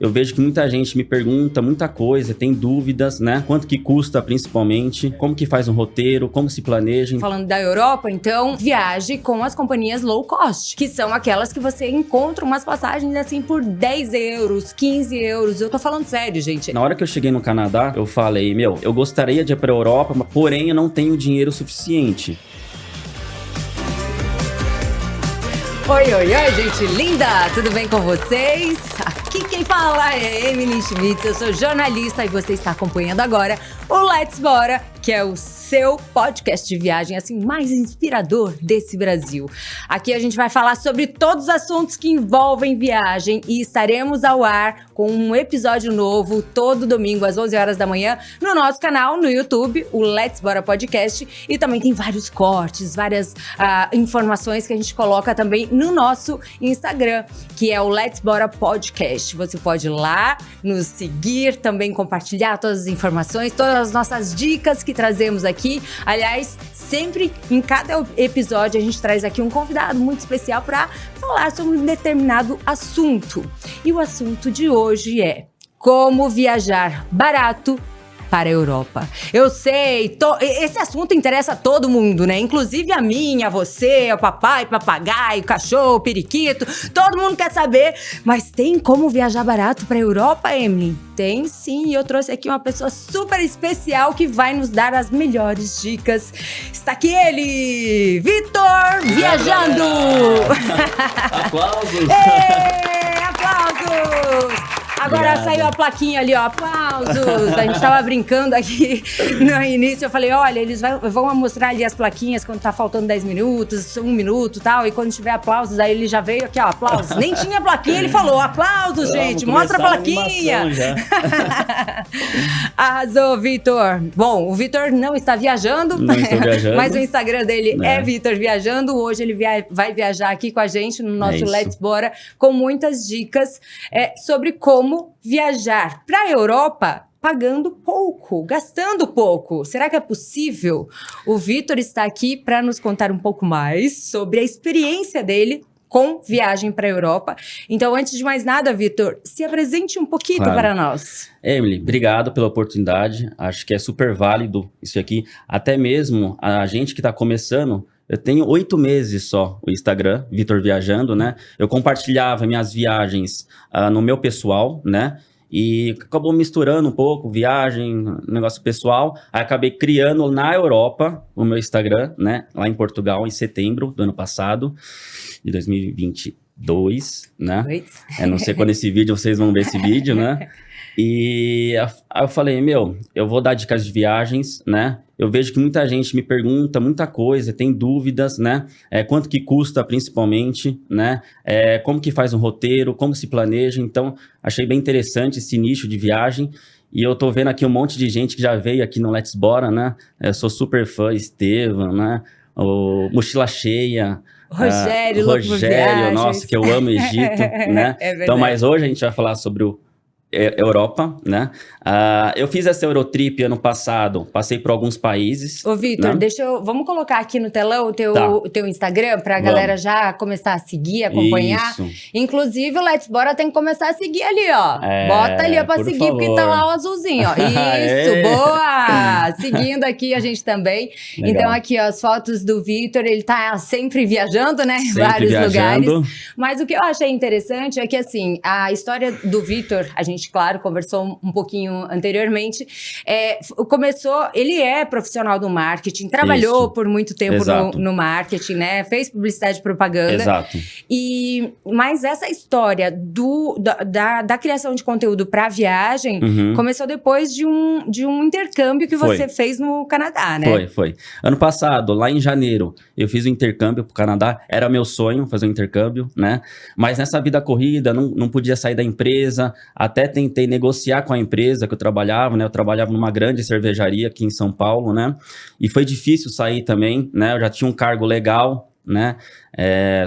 Eu vejo que muita gente me pergunta muita coisa, tem dúvidas, né? Quanto que custa, principalmente, como que faz um roteiro, como se planeja. Falando da Europa, então, viaje com as companhias low cost, que são aquelas que você encontra umas passagens assim por 10 euros, 15 euros. Eu tô falando sério, gente. Na hora que eu cheguei no Canadá, eu falei, eu gostaria de ir pra Europa, porém eu não tenho dinheiro suficiente. Oi, gente linda! Tudo bem com vocês? Aqui quem fala é Emily Schmitz, eu sou jornalista e você está acompanhando agora o Let's Bora, que é o seu podcast de viagem assim mais inspirador desse Brasil. Aqui a gente vai falar sobre todos os assuntos que envolvem viagem e estaremos ao ar com um episódio novo todo domingo às 11 horas da manhã no nosso canal no YouTube, o Let's Bora Podcast, e também tem vários cortes, várias informações que a gente coloca também no nosso Instagram, que é o Let's Bora Podcast. Você pode ir lá nos seguir, também compartilhar todas as informações, todas as nossas dicas que trazemos aqui. Aliás, sempre em cada episódio a gente traz aqui um convidado muito especial para falar sobre um determinado assunto. E o assunto de hoje é como viajar barato para a Europa. Eu sei, esse assunto interessa a todo mundo, né? Inclusive a mim, a você, o papai, papagaio, cachorro, periquito. Todo mundo quer saber. Mas tem como viajar barato para a Europa, Emily? Tem sim, e eu trouxe aqui uma pessoa super especial que vai nos dar as melhores dicas. Está aqui ele, Vitor Viajando! Aplausos! Aplausos! Agora saiu a plaquinha ali, ó, aplausos. A gente tava brincando aqui no início, eu falei, olha, eles vão mostrar ali as plaquinhas quando tá faltando 10 minutos, 1 minuto e tal, e quando tiver aplausos, aí ele já veio aqui, ó, aplausos. Nem tinha plaquinha, ele falou, aplausos, gente, mostra a plaquinha. Arrasou, Vitor. Bom, o Vitor não está viajando, mas o Instagram dele é Vitor Viajando. Hoje ele vai viajar aqui com a gente no nosso Let's Bora, com muitas dicas sobre como viajar para a Europa pagando pouco, gastando pouco. Será que é possível? O Vitor está aqui para nos contar um pouco mais sobre a experiência dele com viagem para a Europa. Então, antes de mais nada, Vitor, se apresente um pouquinho para nós. Emily, obrigado pela oportunidade. Acho que é super válido isso aqui. Até mesmo a gente que está começando, eu tenho 8 meses só o Instagram, Vitor Viajando, né? Eu compartilhava minhas viagens no meu pessoal, né? E acabou misturando um pouco viagem, negócio pessoal. Aí acabei criando na Europa o meu Instagram, né? Lá em Portugal, em setembro do ano passado, de 2022, né? Não sei quando esse vídeo, vocês vão ver esse vídeo, né? E aí eu falei, eu vou dar dicas de viagens, né? Eu vejo que muita gente me pergunta muita coisa, tem dúvidas, né? Quanto que custa, principalmente, né? Como que faz um roteiro, como se planeja. Então, achei bem interessante esse nicho de viagem. E eu tô vendo aqui um monte de gente que já veio aqui no Let's Bora, né? Eu sou super fã, Estevam, né? O Mochila Cheia. Rogério, nossa, que eu amo Egito, né? Então, mas hoje a gente vai falar sobre o Europa, né? Eu fiz essa Eurotrip ano passado, passei por alguns países. Ô, Vitor, né? vamos colocar aqui no telão o teu Instagram pra galera já começar a seguir, acompanhar. Isso. Inclusive, o Let's Bora tem que começar a seguir ali, ó. Bota ali pra seguir, favor. porque tá lá o azulzinho, ó. Isso, boa! Seguindo aqui a gente também. Legal. Então, aqui, ó, as fotos do Vitor, ele tá sempre viajando, né? Em sempre vários viajando. lugares. Mas o que eu achei interessante é que, assim, a história do Vitor, a gente, claro, conversou um pouquinho anteriormente, ele é profissional do marketing, trabalhou por muito tempo no marketing, né? Fez publicidade e propaganda. Exato. Mas essa história da criação de conteúdo para viagem começou depois de um intercâmbio que você fez no Canadá, né? Foi. Ano passado, lá em janeiro, eu fiz um intercâmbio pro Canadá. Era meu sonho fazer um intercâmbio, né? Mas nessa vida corrida, não podia sair da empresa. Até tentei negociar com a empresa que eu trabalhava, né? Eu trabalhava numa grande cervejaria aqui em São Paulo, né? E foi difícil sair também, né? Eu já tinha um cargo legal, né?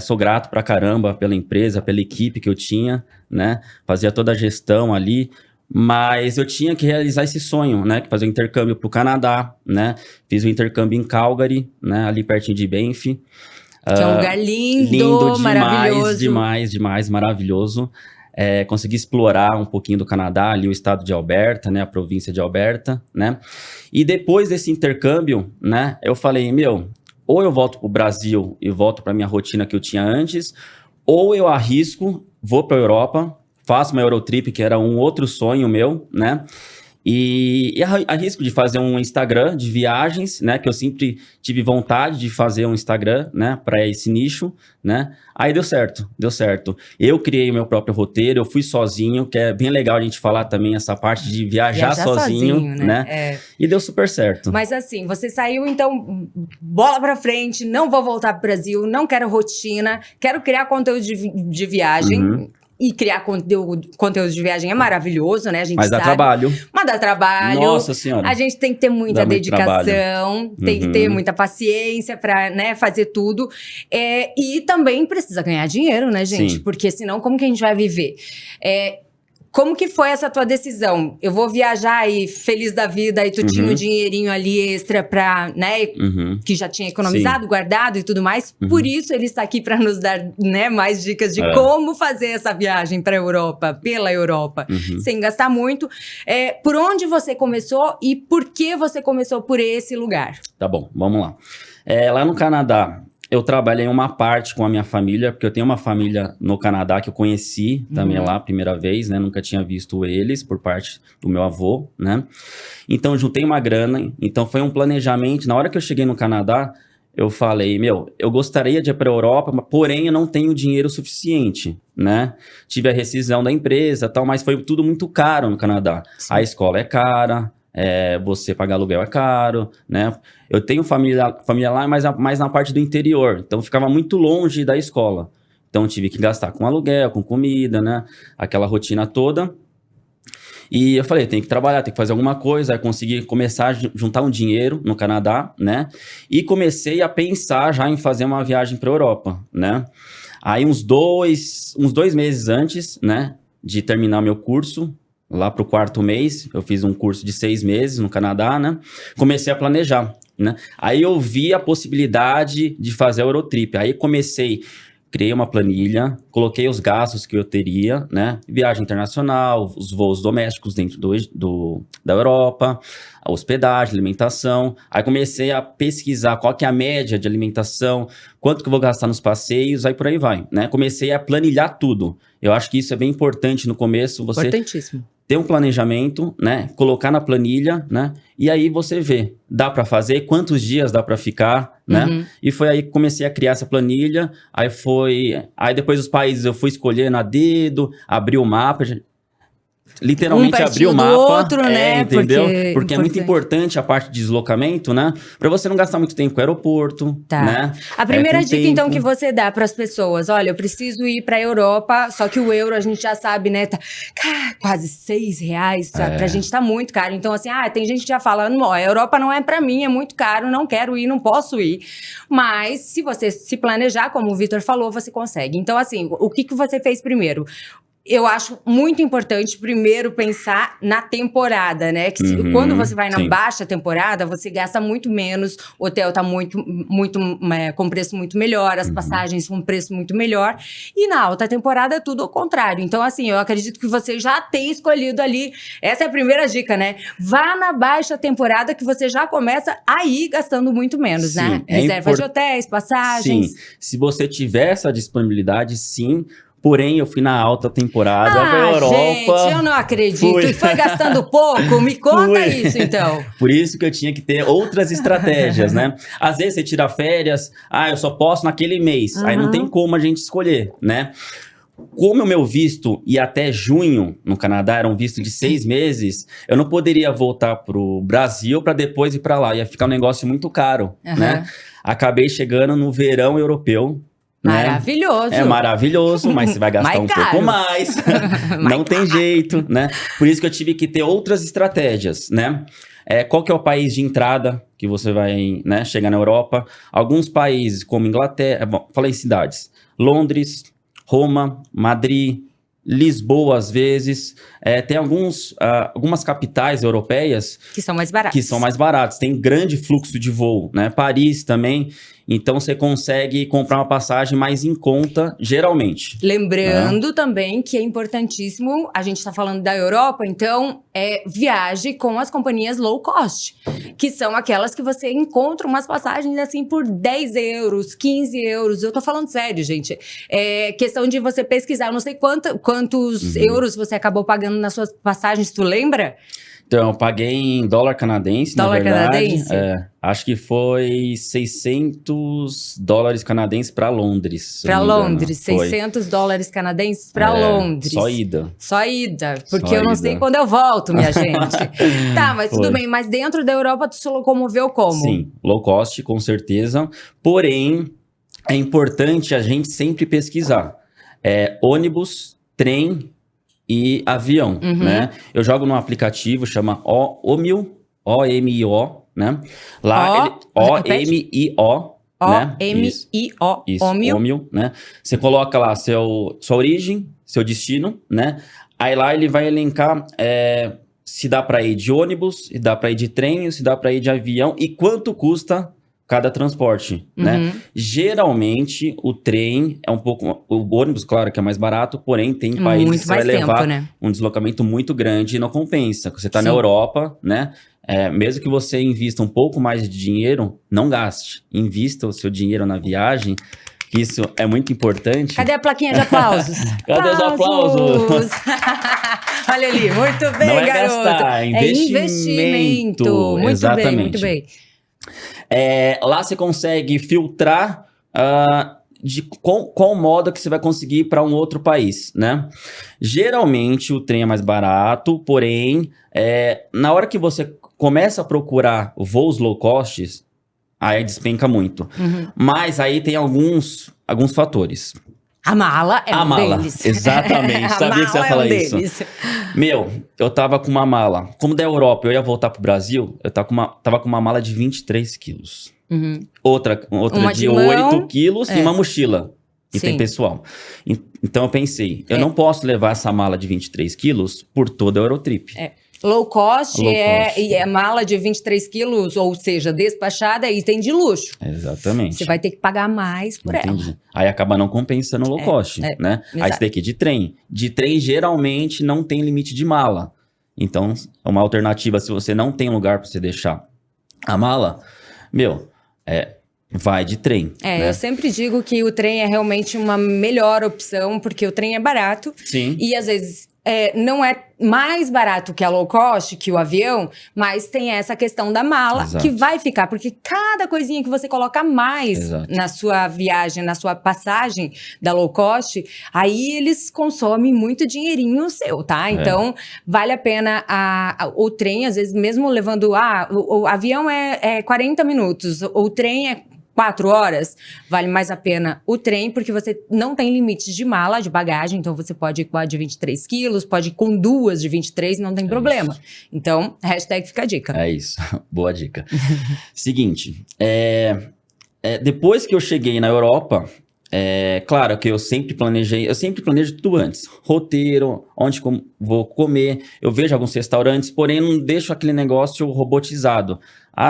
Sou grato pra caramba pela empresa, pela equipe que eu tinha, né? Fazia toda a gestão ali. Mas eu tinha que realizar esse sonho, né? Fazer um intercâmbio pro Canadá, né? Fiz um intercâmbio em Calgary, né? Ali pertinho de Banff. Que é um lugar lindo, maravilhoso. Demais, maravilhoso. consegui explorar um pouquinho do Canadá, ali o estado de Alberta, né, a província de Alberta, né? E depois desse intercâmbio, né, eu falei, ou eu volto pro Brasil e volto pra minha rotina que eu tinha antes, ou eu arrisco, vou pra Europa, faço uma Eurotrip, que era um outro sonho meu, né? E arrisco de fazer um Instagram de viagens, né? Que eu sempre tive vontade de fazer um Instagram, né? Para esse nicho, né? Aí deu certo. Eu criei o meu próprio roteiro, eu fui sozinho, que é bem legal a gente falar também essa parte de viajar sozinho, né? E deu super certo. Mas assim, você saiu, então, bola pra frente, não vou voltar pro Brasil, não quero rotina, quero criar conteúdo de viagem. E criar conteúdo de viagem é maravilhoso, né? A gente Mas dá trabalho. Mas dá trabalho. Nossa Senhora. A gente tem que ter muita dedicação, tem que ter muita paciência pra, né, fazer tudo. E também precisa ganhar dinheiro, né, gente? Sim. Porque senão, como que a gente vai viver? Como que foi essa tua decisão? Eu vou viajar aí feliz da vida, aí tu tinha um dinheirinho ali extra pra, né, que já tinha economizado, guardado e tudo mais. Por isso ele está aqui para nos dar, né, mais dicas de como fazer essa viagem pra Europa, pela Europa, sem gastar muito. Por onde você começou e por que você começou por esse lugar? Tá bom, vamos lá. Lá no Canadá, eu trabalhei uma parte com a minha família, porque eu tenho uma família no Canadá que eu conheci também lá a primeira vez, né? Nunca tinha visto eles por parte do meu avô, né? Então, juntei uma grana. Então, foi um planejamento. Na hora que eu cheguei no Canadá, eu falei, eu gostaria de ir para a Europa, porém eu não tenho dinheiro suficiente, né? Tive a rescisão da empresa e tal, mas foi tudo muito caro no Canadá. Sim. A escola é cara. Você pagar aluguel é caro, né? Eu tenho família lá, mas mais na parte do interior, então ficava muito longe da escola. Então tive que gastar com aluguel, com comida, né? Aquela rotina toda. E eu falei, tem que trabalhar, tem que fazer alguma coisa. Aí consegui começar a juntar um dinheiro no Canadá, né? E comecei a pensar já em fazer uma viagem para a Europa, né? Aí uns dois meses antes, né, de terminar meu curso, lá pro 4º mês, eu fiz um curso de 6 meses no Canadá, né? Comecei a planejar, né? Aí eu vi a possibilidade de fazer a Eurotrip. Aí criei uma planilha, coloquei os gastos que eu teria, né? Viagem internacional, os voos domésticos dentro da Europa, a hospedagem, alimentação. Aí comecei a pesquisar qual que é a média de alimentação, quanto que eu vou gastar nos passeios, aí por aí vai, né? Comecei a planilhar tudo. Eu acho que isso é bem importante no começo, você Importantíssimo. ter um planejamento, né? Colocar na planilha, né? E aí você vê, dá para fazer, quantos dias dá para ficar, né? E foi aí que comecei a criar essa planilha. Aí depois os países eu fui escolhendo a dedo, abri o mapa, literalmente abrir o mapa, outro, né? Entendeu? Porque é muito importante a parte de deslocamento, né? Pra você não gastar muito tempo com o aeroporto, né? A primeira dica, então, que você dá pras pessoas, olha, eu preciso ir pra Europa, só que o euro, a gente já sabe, né? Tá quase R$6, sabe? Pra gente tá muito caro. Então, assim, tem gente que já falando, ó, a Europa não é pra mim, é muito caro, não quero ir, não posso ir. Mas, se você se planejar, como o Vitor falou, você consegue. Então, assim, o que você fez primeiro? Eu acho muito importante, primeiro, pensar na temporada, né? Que quando você vai na baixa temporada, você gasta muito menos, o hotel tá com preço muito melhor, as passagens com preço muito melhor. E na alta temporada é tudo ao contrário. Então, assim, eu acredito que você já tem escolhido ali. Essa é a primeira dica, né? Vá na baixa temporada que você já começa a ir gastando muito menos, né? Reserva de hotéis, passagens. Sim, se você tiver essa disponibilidade, sim. Porém, eu fui na alta temporada pra Europa. Gente, eu não acredito. E foi gastando pouco? Me conta isso, então. Por isso que eu tinha que ter outras estratégias, né? Às vezes você tira férias, eu só posso naquele mês. Aí não tem como a gente escolher, né? Como o meu visto ia até junho no Canadá, era um visto de 6 meses, eu não poderia voltar pro Brasil para depois ir para lá. Ia ficar um negócio muito caro, né? Acabei chegando no verão europeu. Maravilhoso. Né? É maravilhoso, mas você vai gastar pouco mais. Não tem jeito, né? Por isso que eu tive que ter outras estratégias, né? Qual que é o país de entrada que você vai, né, chegar na Europa? Alguns países como Inglaterra... Bom, falei cidades. Londres, Roma, Madrid, Lisboa, às vezes. Tem algumas capitais europeias... Que são mais baratas. Que são mais baratas. Tem grande fluxo de voo, né? Paris também. então você consegue comprar uma passagem mais em conta, geralmente. Lembrando também que é importantíssimo, a gente está falando da Europa, então viaje com as companhias low cost, que são aquelas que você encontra umas passagens assim por 10 euros, 15 euros. Eu tô falando sério, gente. É questão de você pesquisar. Eu não sei quantos euros você acabou pagando nas suas passagens, tu lembra? Então, eu paguei em dólar canadense, na verdade. Acho que foi 600 dólares canadenses para Londres. Para Londres, 600 dólares canadenses para Londres. Só ida. Só ida, porque eu não sei quando eu volto, minha gente. Tá, mas tudo bem. Mas dentro da Europa, tu se locomoveu como? Sim, low cost, com certeza. Porém, é importante a gente sempre pesquisar. Ônibus, trem e avião, né? Eu jogo num aplicativo, chama OMIO, O-M-I-O, né? Lá O-M-I-O, né? O-M-I-O, Isso, OMIO, né? Você coloca lá sua origem, seu destino, né? Aí lá ele vai elencar se dá para ir de ônibus, se dá para ir de trem, se dá para ir de avião e quanto custa cada transporte, né? Geralmente, o trem é um pouco... O ônibus, claro, que é mais barato, porém, tem países que você vai levar um deslocamento muito grande e não compensa. Você tá na Europa, né? Mesmo que você invista um pouco mais de dinheiro, não gaste. Invista o seu dinheiro na viagem, isso é muito importante. Cadê a plaquinha de aplausos? Cadê os aplausos? Olha ali, muito bem, não garoto. Gastar, investimento. Muito Exatamente. bem, muito bem. Lá você consegue filtrar de qual modo que você vai conseguir ir para um outro país, né? Geralmente o trem é mais barato, porém, na hora que você começa a procurar voos low cost, aí despenca muito. Mas aí tem alguns fatores. A mala é um deles. Exatamente. Sabia que você ia falar isso. Meu, eu tava com uma mala. Como da Europa, eu ia voltar pro Brasil, eu tava com uma mala de 23 quilos. Outra de 8 quilos e uma mochila. E tem pessoal. Então eu pensei, eu não posso levar essa mala de 23 quilos por toda a Eurotrip. Low cost é mala de 23 quilos, ou seja, despachada e item de luxo. Exatamente. Você vai ter que pagar mais por ela. Aí acaba não compensando o low cost, né? Exato. Aí você tem que ir de trem. De trem, geralmente, não tem limite de mala. Então, uma alternativa, se você não tem lugar para você deixar a mala, vai de trem. Né? Eu sempre digo que o trem é realmente uma melhor opção, porque o trem é barato. Sim. E, às vezes... não é mais barato que a low cost, que o avião, mas tem essa questão da mala. Exato. Que vai ficar, porque cada coisinha que você coloca mais Exato. Na sua viagem, na sua passagem da low cost, aí eles consomem muito dinheirinho seu, tá? Então, vale a pena o trem, às vezes mesmo levando... o avião é 40 minutos, o trem é 4 horas, vale mais a pena o trem, porque você não tem limites de mala, de bagagem, então você pode ir com a de 23 quilos, pode ir com 2 de 23, não tem problema. Isso. Então, hashtag fica a dica. É isso, boa dica. Seguinte, depois que eu cheguei na Europa, claro que eu sempre planejo tudo antes. Roteiro, onde vou comer, eu vejo alguns restaurantes, porém não deixo aquele negócio robotizado.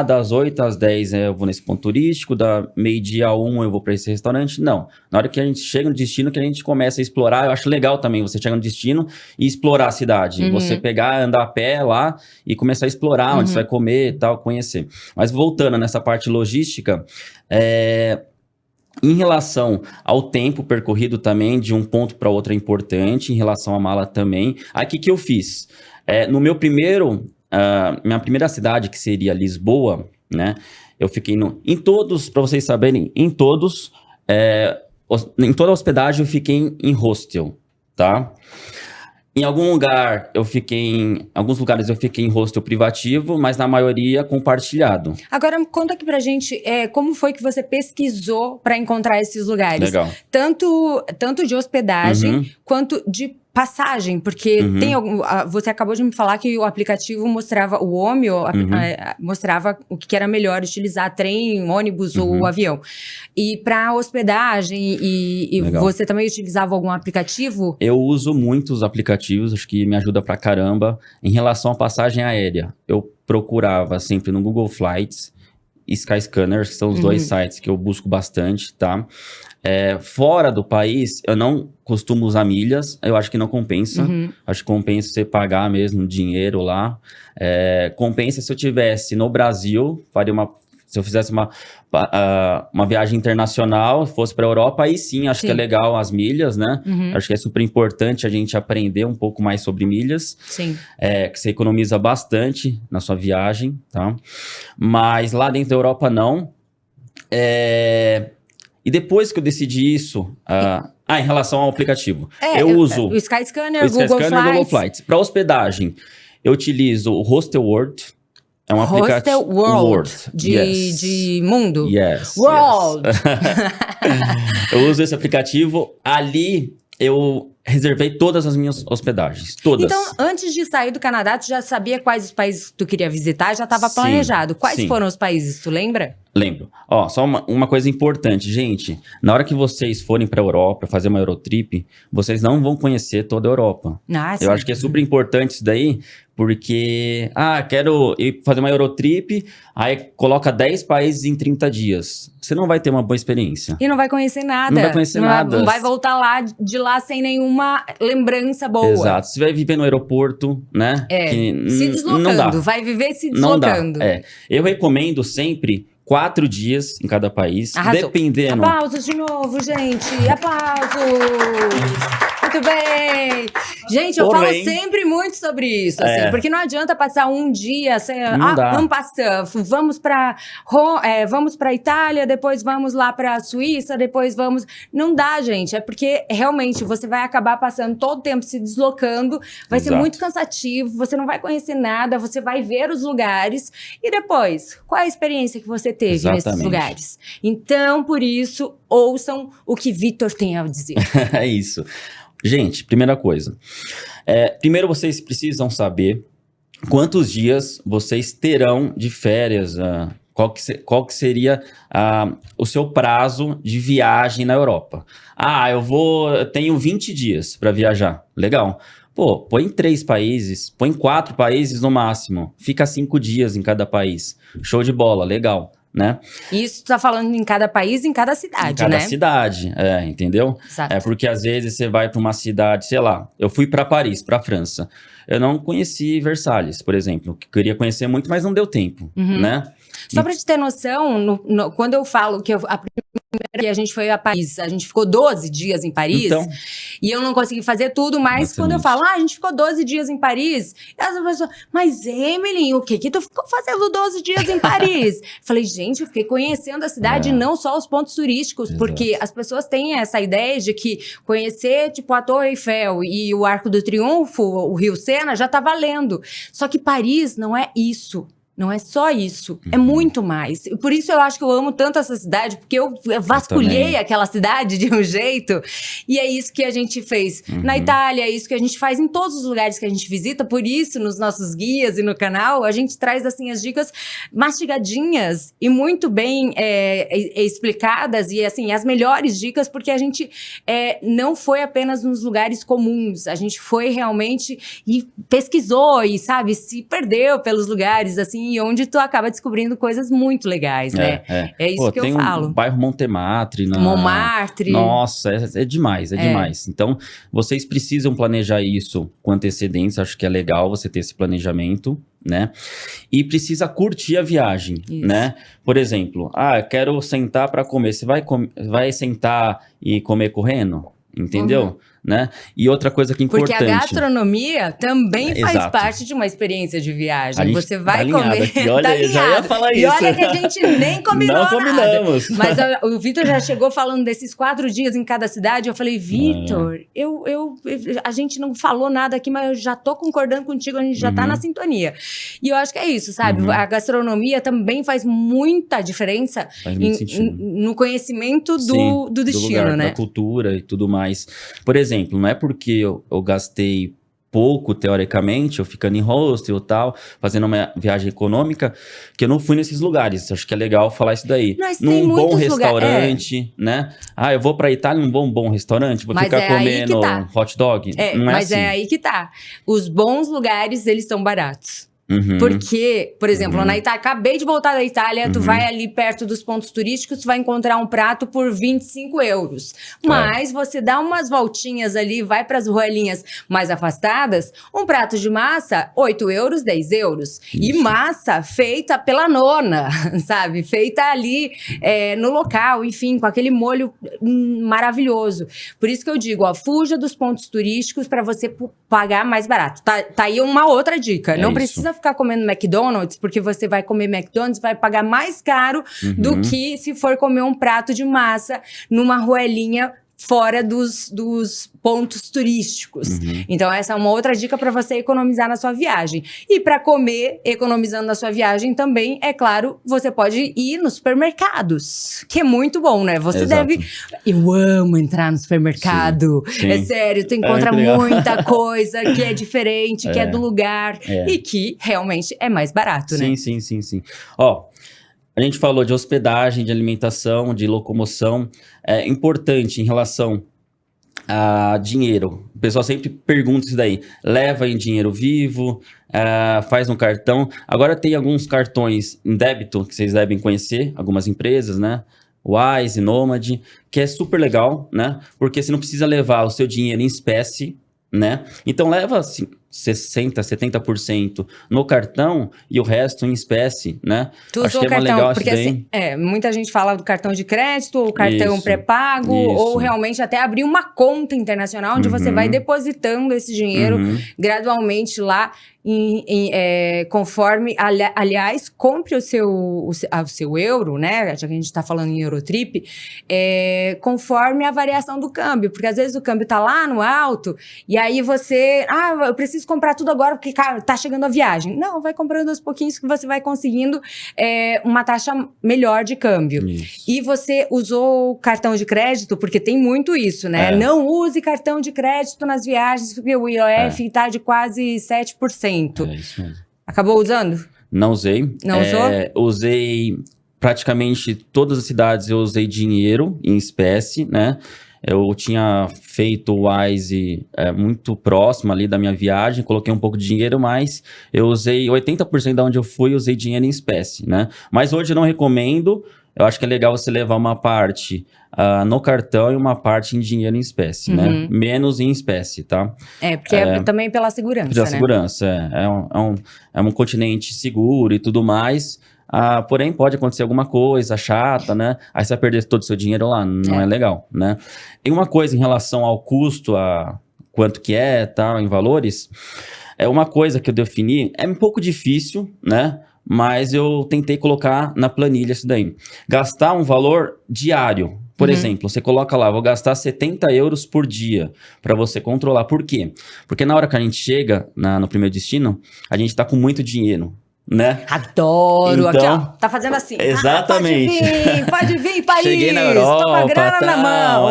Das 8 às 10 eu vou nesse ponto turístico, da meio-dia a 1 eu vou para esse restaurante. Não. Na hora que a gente chega no destino, que a gente começa a explorar, eu acho legal também você chegar no destino e explorar a cidade. Você pegar, andar a pé lá e começar a explorar onde você vai comer e tal, conhecer. Mas voltando nessa parte logística, em relação ao tempo percorrido também, de um ponto para outro é importante, em relação à mala também. Aí o que eu fiz? No meu minha primeira cidade, que seria Lisboa, né? Eu fiquei em todos, para vocês saberem, em toda a hospedagem eu fiquei em hostel, tá? Em alguns lugares eu fiquei em hostel privativo, mas na maioria compartilhado. Agora, conta aqui pra gente, como foi que você pesquisou para encontrar esses lugares? Legal. Tanto de hospedagem, quanto de passagem, porque você acabou de me falar que o aplicativo mostrava, o Omio mostrava o que era melhor utilizar, trem, ônibus ou avião. E para hospedagem, e você também utilizava algum aplicativo? Eu uso muitos aplicativos, acho que me ajuda pra caramba. Em relação à passagem aérea, eu procurava sempre no Google Flights, Skyscanner, que são os dois sites que eu busco bastante, tá? Fora do país, eu não costumo usar milhas, eu acho que não compensa. Acho que compensa você pagar mesmo dinheiro lá. Compensa se eu tivesse no Brasil, se eu fizesse uma viagem internacional, fosse para a Europa, aí sim, acho que é legal as milhas, né? Acho que é super importante a gente aprender um pouco mais sobre milhas. Sim. Que você economiza bastante na sua viagem, tá? Mas lá dentro da Europa, não. E depois que eu decidi isso... em relação ao aplicativo. Eu uso o Skyscanner, o Skyscanner e Google Flights. Flights. Para hospedagem, eu utilizo o Hostelworld. É um aplicativo... Hostelworld, de mundo. Yes. World. Yes. Eu uso esse aplicativo. Ali, eu reservei todas as minhas hospedagens. Todas. Então, antes de sair do Canadá, tu já sabia quais os países que tu queria visitar? Já estava planejado. Quais foram os países, tu lembra? Lembro. Só uma coisa importante, gente. Na hora que vocês forem para a Europa, fazer uma Eurotrip, vocês não vão conhecer toda a Europa. Eu acho que é super importante isso daí, porque... quero ir fazer uma Eurotrip, aí coloca 10 países em 30 dias. Você não vai ter uma boa experiência. E não vai conhecer nada. Não vai conhecer nada. Não vai voltar de lá sem nenhuma lembrança boa. Exato. Você vai viver no aeroporto, né? Se deslocando. Não dá. Vai viver se Não deslocando. dá. Eu recomendo sempre 4 dias em cada país. Arrasou. Dependendo... Aplausos de novo, gente. Aplausos. Muito bem. Gente, eu falo sempre muito sobre isso, assim, porque não adianta passar um dia sem... vamos passar, vamos pra Itália, depois vamos lá pra Suíça, depois vamos... Não dá, gente. É porque, realmente, você vai acabar passando todo o tempo se deslocando, vai ser muito cansativo, você não vai conhecer nada, você vai ver os lugares, e depois, qual é a experiência que você teve nesses lugares? Então, por isso, ouçam o que Vitor tem a dizer. É isso. Gente, primeira coisa. Primeiro, vocês precisam saber quantos dias vocês terão de férias, qual que seria o seu prazo de viagem na Europa. Eu tenho 20 dias para viajar. Legal. Põe 3 países, põe 4 países no máximo. Fica 5 dias em cada país. Show de bola, legal. Né? Isso tu tá falando em cada país, em cada cidade, né? Em cada cidade, entendeu? Exato. Porque às vezes você vai para uma cidade, sei lá, eu fui para Paris, para França. Eu não conheci Versalhes, por exemplo, que queria conhecer muito, mas não deu tempo, né? Só para te ter noção, quando eu falo que a primeira que a gente foi a Paris, a gente ficou 12 dias em Paris, e eu não consegui fazer tudo, mas quando eu falo, a gente ficou 12 dias em Paris, as pessoas, mas Emily, o que tu ficou fazendo 12 dias em Paris? Falei, gente, eu fiquei conhecendo a cidade, não só os pontos turísticos, porque as pessoas têm essa ideia de que conhecer, tipo, a Torre Eiffel e o Arco do Triunfo, o Rio Sena, já tá valendo. Só que Paris não é isso. Não é só isso, é muito mais. Por isso eu acho que eu amo tanto essa cidade, porque eu vasculhei aquela cidade de um jeito, e é isso que a gente fez na Itália, é isso que a gente faz em todos os lugares que a gente visita. Por isso, nos nossos guias e no canal, a gente traz assim as dicas mastigadinhas e muito bem explicadas, e assim, as melhores dicas, porque a gente não foi apenas nos lugares comuns, a gente foi realmente e pesquisou e, sabe, se perdeu pelos lugares, assim, e onde tu acaba descobrindo coisas muito legais, né? É isso que eu falo. O bairro Montmartre. Montmartre. Nossa, é demais, demais. Então, vocês precisam planejar isso com antecedência, acho que é legal você ter esse planejamento, né? E precisa curtir a viagem, né? Por exemplo, eu quero sentar para comer. Você vai sentar e comer correndo? Entendeu? Né? E outra coisa que é importante... Porque a gastronomia também faz parte de uma experiência de viagem. Você vai comer... Aqui. Olha, eu já ia falar isso. E olha que a gente nem combinou Não combinamos. Nada. Mas o Vitor já chegou falando desses 4 dias em cada cidade. Eu falei, Vitor, a gente não falou nada aqui, mas eu já tô concordando contigo, a gente já tá na sintonia. E eu acho que é isso, sabe? A gastronomia também faz muita diferença no conhecimento do destino, lugar, né? Da cultura e tudo mais. Por exemplo, não é porque eu gastei pouco, teoricamente, eu ficando em hostel e tal, fazendo uma viagem econômica, que eu não fui nesses lugares. Acho que é legal falar isso daí. Num bom restaurante, né? Eu vou pra Itália num bom restaurante, vou ficar comendo hot dog. Não é mas assim. é aí que tá. Os bons lugares, eles são baratos. Uhum. Porque, por exemplo, na Itália, acabei de voltar da Itália, tu vai ali perto dos pontos turísticos, tu vai encontrar um prato por 25 euros. Mas você dá umas voltinhas ali, vai para as ruelinhas mais afastadas, um prato de massa, 8 euros, 10 euros. E massa feita pela nona, sabe? Feita ali no local, enfim, com aquele molho maravilhoso. Por isso que eu digo, ó, fuja dos pontos turísticos para você pagar mais barato. Tá aí uma outra dica. Não precisa ficar comendo McDonald's, porque você vai comer McDonald's, vai pagar mais caro do que se for comer um prato de massa numa ruelinha fora dos pontos turísticos. Então, essa é uma outra dica para você economizar na sua viagem. E para comer, economizando na sua viagem também, é claro, você pode ir nos supermercados, que é muito bom, né? Você deve... Eu amo entrar no supermercado. Sim. É sério, tu encontra muita coisa que é diferente, que é do lugar e que realmente é mais barato, né? Sim. Ó, a gente falou de hospedagem, de alimentação, de locomoção. É importante em relação a dinheiro. O pessoal sempre pergunta isso daí. Leva em dinheiro vivo, faz no cartão. Agora tem alguns cartões em débito que vocês devem conhecer, algumas empresas, né? Wise, Nomad, que é super legal, né? Porque você não precisa levar o seu dinheiro em espécie, né? Então leva assim, 60%, 70% no cartão e o resto em espécie, né? Tu usou o cartão, porque assim, muita gente fala do cartão de crédito ou cartão pré-pago, ou realmente até abrir uma conta internacional onde você vai depositando esse dinheiro gradualmente lá, conforme, aliás, compre o seu euro, né? Já que a gente tá falando em Eurotrip, conforme a variação do câmbio, porque às vezes o câmbio tá lá no alto, e aí você, eu preciso comprar tudo agora porque tá chegando a viagem. Não, vai comprando aos pouquinhos que você vai conseguindo uma taxa melhor de câmbio. Isso. E você usou o cartão de crédito, porque tem muito isso, né? Não use cartão de crédito nas viagens, porque o IOF tá de quase 7%. É isso mesmo. Acabou usando? Não usei. Não usou? Usei praticamente todas as cidades, eu usei dinheiro em espécie, né? Eu tinha feito o Wise muito próximo ali da minha viagem, coloquei um pouco de dinheiro, mas eu usei 80% da onde eu fui, usei dinheiro em espécie, né? Mas hoje eu não recomendo, eu acho que é legal você levar uma parte no cartão e uma parte em dinheiro em espécie, né? Menos em espécie, tá? Porque também pela segurança, pela segurança, é um continente seguro e tudo mais. Porém, pode acontecer alguma coisa chata, né? Aí você vai perder todo o seu dinheiro lá, não é legal, né? E uma coisa em relação ao custo, a quanto que tal, em valores, é uma coisa que eu defini, é um pouco difícil, né? Mas eu tentei colocar na planilha isso daí. Gastar um valor diário. Por exemplo, você coloca lá, vou gastar 70 euros por dia para você controlar. Por quê? Porque na hora que a gente chega no primeiro destino, a gente tá com muito dinheiro, né? Adoro! Então, aqui, ó, tá fazendo assim. Exatamente. Pode vir, país! Cheguei na Europa, toma grana na mão!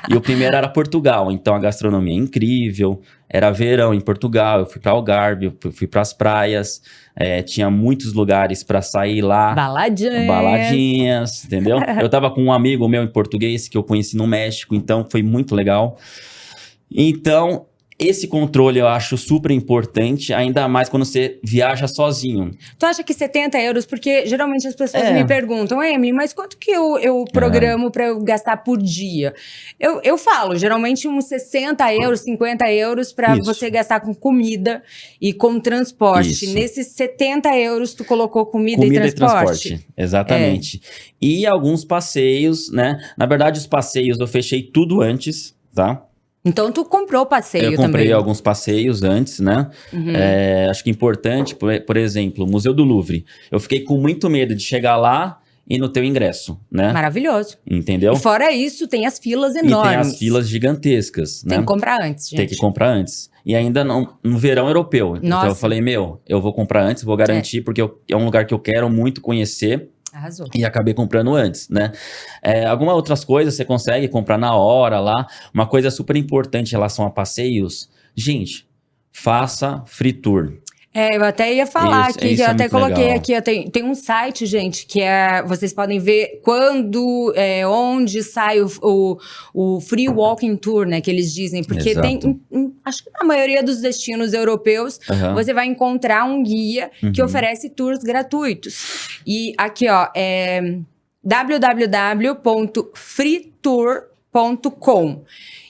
E o primeiro era Portugal, então a gastronomia é incrível. Era verão em Portugal, eu fui para Algarve, eu fui para as praias, tinha muitos lugares para sair lá. Baladinhas, entendeu? Eu tava com um amigo meu em português que eu conheci no México, então foi muito legal. Então, esse controle eu acho super importante, ainda mais quando você viaja sozinho. Tu acha que 70 euros? Porque geralmente as pessoas me perguntam, Emily, mas quanto que eu programo para eu gastar por dia? Eu falo, geralmente uns 60 euros, 50 euros para você gastar com comida e com transporte. Isso. Nesses 70 euros tu colocou comida e transporte? Exatamente. E alguns passeios, né? Na verdade, os passeios eu fechei tudo antes, tá? Então, tu comprou passeio também. Eu comprei alguns passeios antes, né? Acho que importante, por exemplo, o Museu do Louvre. Eu fiquei com muito medo de chegar lá e no teu ingresso, né? Maravilhoso. Entendeu? E fora isso, tem as filas enormes. E tem as filas gigantescas, né? Tem que comprar antes, gente. Tem que comprar antes. E ainda no verão europeu. Nossa. Então eu falei, eu vou comprar antes, vou garantir, porque é um lugar que eu quero muito conhecer. Arrasou. E acabei comprando antes, né? Algumas outras coisas você consegue comprar na hora lá. Uma coisa super importante em relação a passeios. Gente, faça free tour. Eu até ia falar Isso- aqui, que isso eu é até muito coloquei legal. aqui, tem um site, gente, que vocês podem ver quando, onde sai o Free Walking Tour, né, que eles dizem, porque tem, Exato. acho que na maioria dos destinos europeus, Aham. você vai encontrar um guia que Uhum. oferece tours gratuitos. E aqui, ó, www.freetour.com.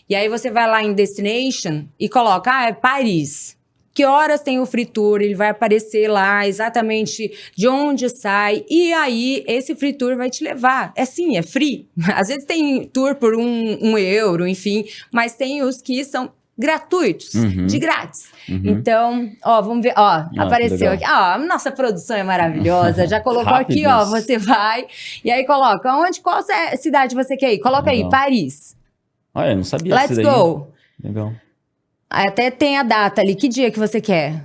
E aí você vai lá em Destination e coloca, é Paris. Que horas tem o free tour? Ele vai aparecer lá exatamente de onde sai. E aí, esse free tour vai te levar. Sim, é free. Às vezes tem tour por um euro, enfim. Mas tem os que são gratuitos, de grátis. Então, ó, vamos ver. Ó, apareceu que aqui. Ó, nossa produção é maravilhosa. Já colocou aqui, ó. Rápidos. Você vai. E aí coloca, qual cidade você quer ir? Coloca aí, Legal. Paris. Olha, eu não sabia Let's disso daí. go. Legal. Até tem a data ali. Que dia que você quer?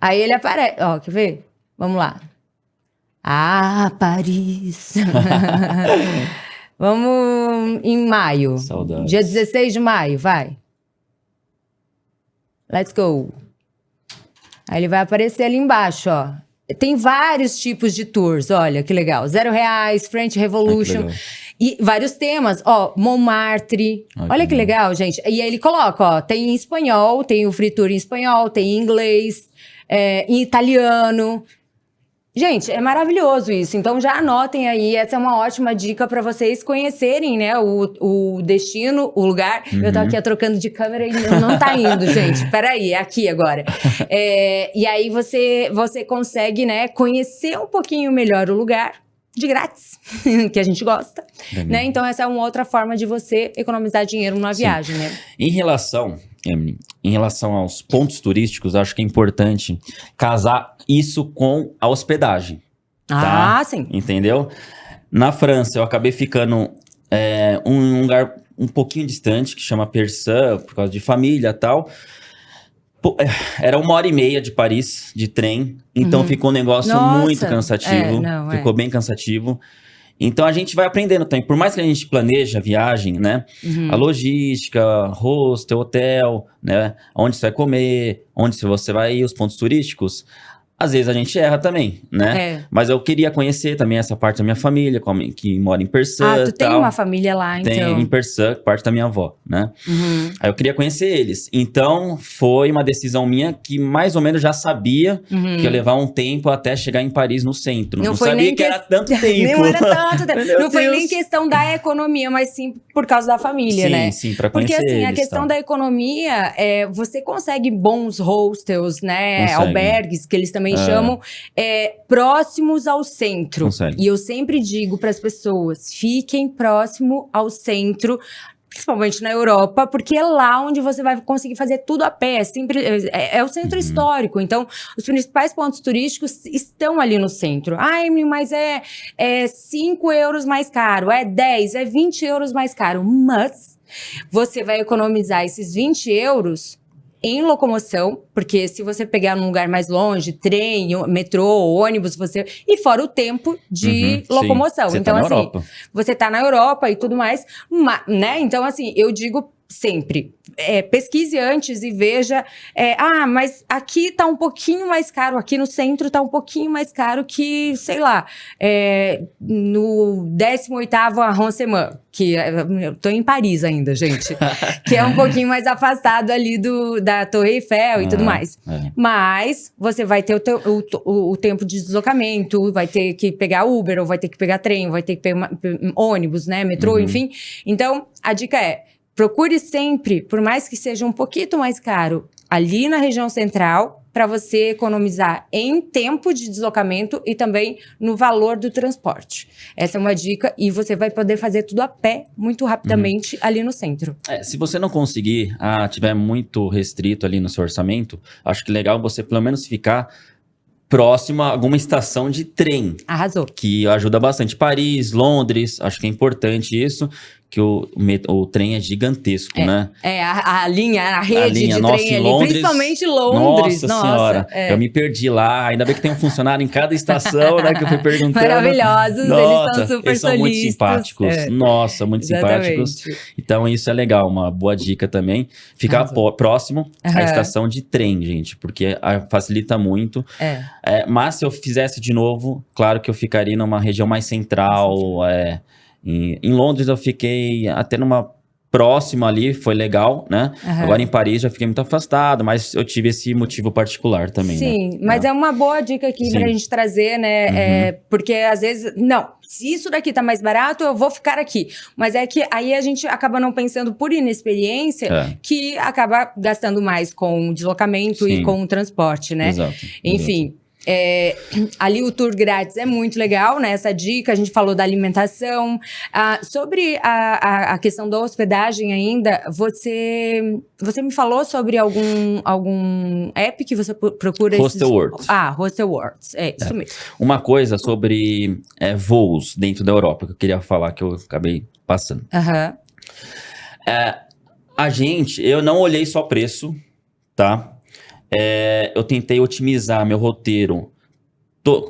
Aí ele aparece. Ó, quer ver? Vamos lá. Ah, Paris. Vamos em maio. Saudades. Dia 16 de maio, vai. Let's go. Aí ele vai aparecer ali embaixo, ó. Tem vários tipos de tours, olha que legal. R$0, French Revolution. legal. E vários temas, ó, Montmartre. Olha que legal, gente. E aí ele coloca, ó, tem em espanhol, tem o free tour em espanhol, tem em inglês, em italiano. Gente, é maravilhoso isso. Então já anotem aí, essa é uma ótima dica para vocês conhecerem, né, o destino, o lugar. Eu tô aqui trocando de câmera e não tá indo, gente. Peraí, é aqui agora. E aí você consegue, né, conhecer um pouquinho melhor o lugar. De grátis, que a gente gosta, né? Então essa é uma outra forma de você economizar dinheiro numa viagem, né? Em relação, Emily, em relação aos pontos turísticos, acho que é importante casar isso com a hospedagem. Tá? Ah, sim. Entendeu? Na França, eu acabei ficando um lugar um pouquinho distante, que chama Persã, por causa de família e tal. Pô, era 1h30 de Paris, de trem. Então ficou um negócio Nossa. muito cansativo. Ficou bem cansativo. Então a gente vai aprendendo também. Por mais que a gente planeje a viagem, né? A logística, hostel, hotel, né? Onde você vai comer, onde você vai ir, os pontos turísticos. Às vezes a gente erra também, né? Mas eu queria conhecer também essa parte da minha família, que mora em Persã. Ah, tu tem uma família lá, então. Tem em Persã, parte da minha avó, né? Aí eu queria conhecer eles. Então, foi uma decisão minha que mais ou menos já sabia que ia levar um tempo até chegar em Paris, no centro. Não sabia que era tanto tempo. Não era tanto tempo. Meu Não foi Deus. nem questão da economia, mas sim por causa da família, né? Sim, pra Porque conhecer assim, a eles, questão tal. da economia, você consegue bons hostels, né? Consegue. Albergues, que eles também chamam, próximos ao centro. Consegue. E eu sempre digo para as pessoas, fiquem próximo ao centro, principalmente na Europa, porque é lá onde você vai conseguir fazer tudo a pé. É o centro histórico. Então, os principais pontos turísticos estão ali no centro. Ah, Emily, mas é 5 euros mais caro, é 10, é 20 euros mais caro. Mas você vai economizar esses 20 euros em locomoção, porque se você pegar num lugar mais longe, trem, metrô, ônibus, e fora o tempo de locomoção. Você Então, tá na assim, Europa. você tá na Europa e tudo mais, né? Então, assim, eu digo sempre, pesquise antes e veja, mas aqui tá um pouquinho mais caro, aqui no centro tá um pouquinho mais caro que, sei lá, no 18º arrondissement, que eu tô em Paris ainda, gente, que é um pouquinho mais afastado ali da Torre Eiffel e tudo mais. Mas você vai ter o tempo de deslocamento, vai ter que pegar Uber, ou vai ter que pegar trem, ou vai ter que pegar ônibus, né, metrô, enfim. Então, a dica é, procure sempre, por mais que seja um pouquinho mais caro, ali na região central, para você economizar em tempo de deslocamento e também no valor do transporte. Essa é uma dica e você vai poder fazer tudo a pé muito rapidamente ali no centro. Se você não conseguir, tiver muito restrito ali no seu orçamento, acho que legal você pelo menos ficar próximo a alguma estação de trem. Arrasou. Que ajuda bastante. Paris, Londres, acho que é importante isso. que o trem é gigantesco, né? A linha, a rede de nossa, trem ali, Londres, principalmente Londres. Nossa senhora, eu me perdi lá. Ainda bem que tem um funcionário em cada estação, né? Que eu fui perguntando. Maravilhosos, nossa, eles são super eles são muito simpáticos. Nossa, muito simpáticos. Então isso é legal, uma boa dica também. Ficar próximo à estação de trem, gente, porque facilita muito. Mas se eu fizesse de novo, claro que eu ficaria numa região mais central. Em Londres eu fiquei até numa próxima ali, foi legal, né? Agora em Paris já fiquei muito afastado, mas eu tive esse motivo particular também, Sim, mas é uma boa dica aqui pra gente trazer, né? Porque às vezes, não, se isso daqui tá mais barato, eu vou ficar aqui. Mas é que aí a gente acaba não pensando por inexperiência, que acaba gastando mais com o deslocamento e com o transporte, né? Exato. Enfim. Ali o tour grátis é muito legal, né? Essa dica, a gente falou da alimentação. Sobre a questão da hospedagem ainda, você me falou sobre algum app que você procura? Hostelworld. Hostelworld, isso mesmo. Uma coisa sobre voos dentro da Europa, que eu queria falar, que eu acabei passando. Eu não olhei só preço, tá? Eu tentei otimizar meu roteiro.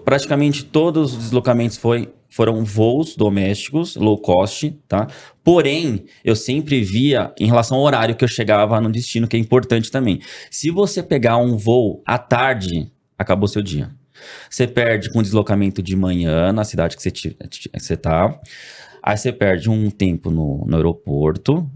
Praticamente todos os deslocamentos foram voos domésticos, low cost, tá? Porém, eu sempre via em relação ao horário que eu chegava no destino, que é importante também. Se você pegar um voo à tarde, acabou seu dia. Você perde com deslocamento de manhã na cidade que você tá. Aí você perde um tempo no aeroporto.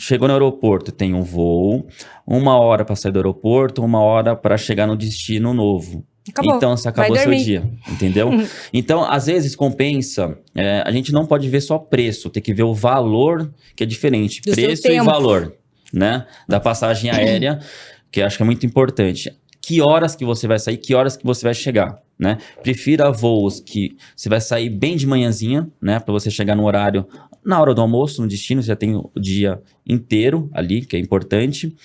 Chegou no aeroporto, tem um voo, 1 hora para sair do aeroporto, 1 hora para chegar no destino novo. Acabou. Então, você acabou seu dia, entendeu? Então, às vezes, compensa. A gente não pode ver só preço, tem que ver o valor, que é diferente. Do preço seu e tempo. valor, né? Da passagem aérea, que eu acho que é muito importante. Que horas que você vai sair, que horas que você vai chegar, né? Prefira voos que você vai sair bem de manhãzinha, né? Para você chegar no horário, na hora do almoço, no destino, você já tem o dia inteiro ali, que é importante.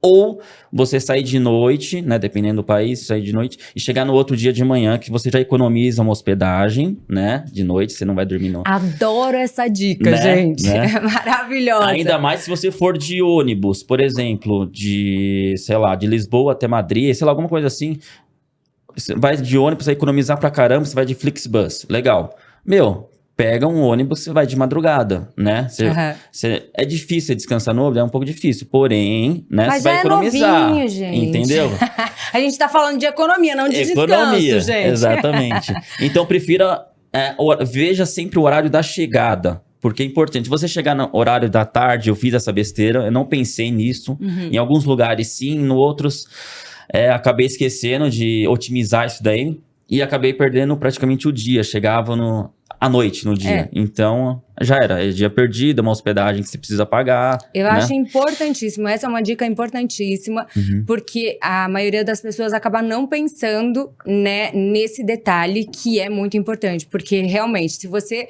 Ou você sair de noite, né? Dependendo do país, sair de noite e chegar no outro dia de manhã, que você já economiza uma hospedagem, né? De noite, você não vai dormir no... Adoro essa dica, gente. É maravilhosa. Ainda mais se você for de ônibus, por exemplo, de Lisboa até Madrid, sei lá, alguma coisa assim. Você vai de ônibus, vai economizar pra caramba, você vai de Flixbus. Legal. Pega um ônibus, você vai de madrugada, né? É difícil você descansar no ônibus, é um pouco difícil. Porém, né? Mas você vai economizar. Novinho, gente. Entendeu? A gente tá falando de economia, não de descanso, gente. Exatamente. Então, veja sempre o horário da chegada. Porque é importante. Se você chegar no horário da tarde, eu fiz essa besteira, eu não pensei nisso. Em alguns lugares sim, em outros acabei esquecendo de otimizar isso daí. E acabei perdendo praticamente o dia. Chegava à noite no dia. Então, já era. É dia perdido, é uma hospedagem que você precisa pagar. Eu acho importantíssimo. Essa é uma dica importantíssima. Porque a maioria das pessoas acaba não pensando, né, nesse detalhe que é muito importante. Porque, realmente, se você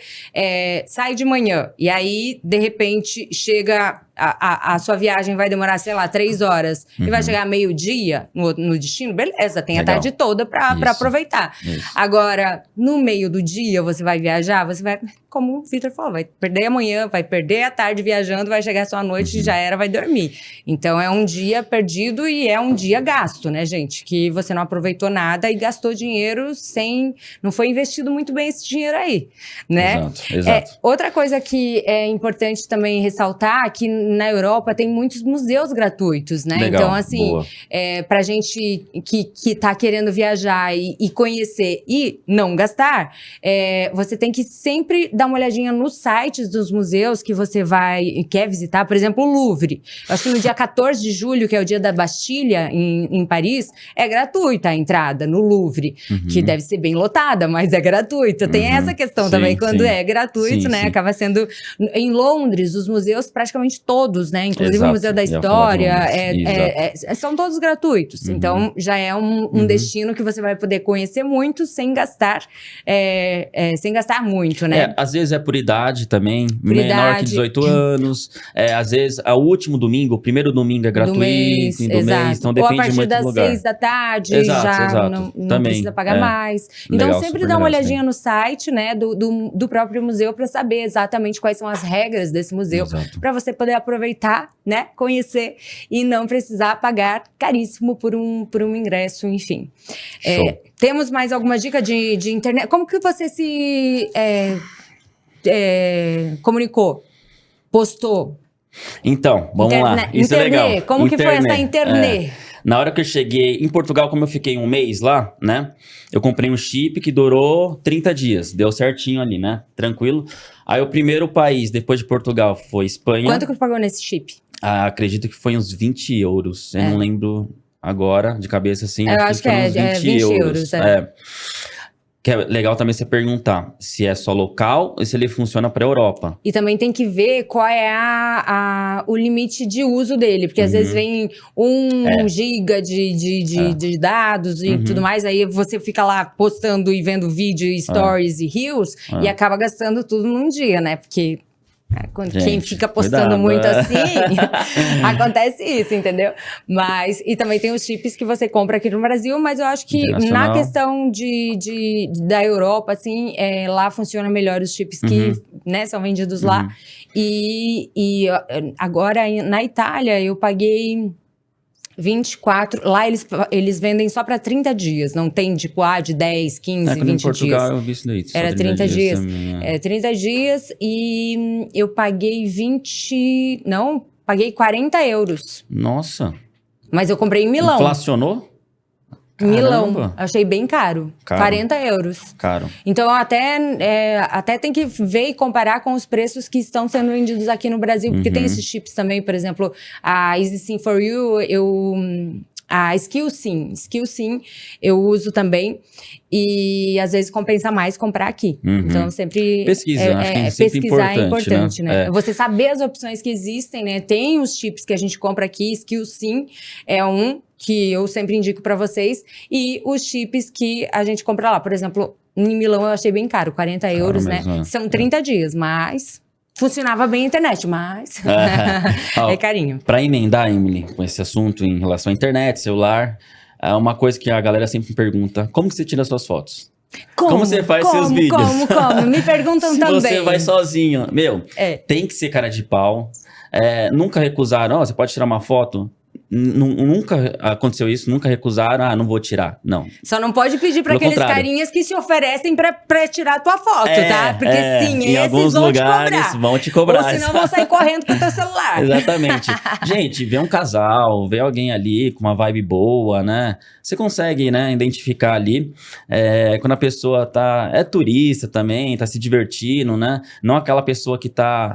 sai de manhã e aí, de repente, chega... A sua viagem vai demorar, 3 horas e vai chegar meio-dia no destino, beleza, tem a tarde toda pra aproveitar. Agora, no meio do dia, você vai viajar, você vai, como o Vitor falou, vai perder a manhã, vai perder a tarde viajando, vai chegar só à noite e já era, vai dormir. Então, é um dia perdido e é um dia gasto, né, gente? Que você não aproveitou nada e gastou dinheiro não foi investido muito bem esse dinheiro aí, né? Exato. Outra coisa que é importante também ressaltar, que na Europa tem muitos museus gratuitos, né? Legal, então, assim, pra gente que tá querendo viajar e conhecer e não gastar, você tem que sempre dar uma olhadinha nos sites dos museus que você quer visitar. Por exemplo, o Louvre. Eu acho que no dia 14 de julho, que é o dia da Bastilha, em Paris, é gratuita a entrada no Louvre, que deve ser bem lotada, mas é gratuita. Tem essa questão também, quando é gratuito, né? Acaba sendo... Em Londres, os museus praticamente todos, né? Inclusive o Museu da História, são todos gratuitos. Então, já é um destino que você vai poder conhecer muito sem gastar muito, né? Às vezes é por idade também, Por menor idade. que 18 anos. Às vezes, o último domingo, o primeiro domingo é gratuito, do mês, então Ou a depende partir muito das do lugar. 6 da tarde, Exato, já exato. não Também, precisa pagar mais. Então, Legal, sempre super dá uma legal, olhadinha no site, né, do próprio museu para saber exatamente quais são as regras desse museu, Exato. para você poder aproveitar, né, conhecer e não precisar pagar caríssimo por um ingresso, enfim. Show. Temos mais alguma dica de internet? Como que você se comunicou? Postou? Então, vamos lá. Isso é legal. Como que foi essa internet? Na hora que eu cheguei em Portugal, como eu fiquei um mês lá, né? Eu comprei um chip que durou 30 dias. Deu certinho ali, né? Tranquilo. Aí o primeiro país, depois de Portugal, foi Espanha. Quanto que pagou nesse chip? Acredito que foi uns 20 euros. Eu não lembro agora, de cabeça assim. Eu acho que foram uns 20 euros. Que é legal também você perguntar se é só local ou se ele funciona para a Europa. E também tem que ver qual é o limite de uso dele, porque às vezes vem 1 giga de dados e tudo mais, aí você fica lá postando e vendo vídeo, stories e reels e acaba gastando tudo num dia, né? Porque quem fica postando cuidado, muito assim, acontece isso, entendeu? E também tem os chips que você compra aqui no Brasil, mas eu acho que na questão da Europa, assim, lá funciona melhor os chips que né, são vendidos lá. E agora, na Itália, eu paguei 24. Lá eles vendem só para 30 dias. Não tem de 10, 15, 20 dias. Em Portugal eu vi isso daí. Era 30 dias. Também, 30 dias e eu paguei paguei 40 euros. Nossa. Mas eu comprei em Milão. Inflacionou? Milão. Caramba. Achei bem caro. 40 euros. Caro. Então, até tem que ver e comparar com os preços que estão sendo vendidos aqui no Brasil. Porque tem esses chips também, por exemplo, a EasySim for You, a SkillSim, eu uso também. E às vezes compensa mais comprar aqui. Então, sempre... Pesquisa, acho que é sempre pesquisar é importante, né? É. Você saber as opções que existem, né? Tem os chips que a gente compra aqui, SkillSim é um que eu sempre indico para vocês. E os chips que a gente compra lá. Por exemplo, em Milão eu achei bem caro, 40 euros, mesmo, né? São 30 dias, mas... Funcionava bem a internet, mas é carinho. Para emendar, Emily, com esse assunto em relação à internet, celular, uma coisa que a galera sempre me pergunta: como que você tira suas fotos? Como você faz seus vídeos? Como? Me perguntam também. Se você vai sozinho. Tem que ser cara de pau. Nunca recusaram, você pode tirar uma foto? Nunca aconteceu isso, nunca recusaram, não vou tirar, não. Só não pode pedir para aqueles carinhas que se oferecem para tirar a tua foto, tá? Porque em alguns lugares vão te cobrar. Ou senão vão sair correndo com o teu celular. Exatamente. Gente, vê um casal, vê alguém ali com uma vibe boa, né? Você consegue, né, identificar ali quando a pessoa é turista também, tá se divertindo, né? Não aquela pessoa que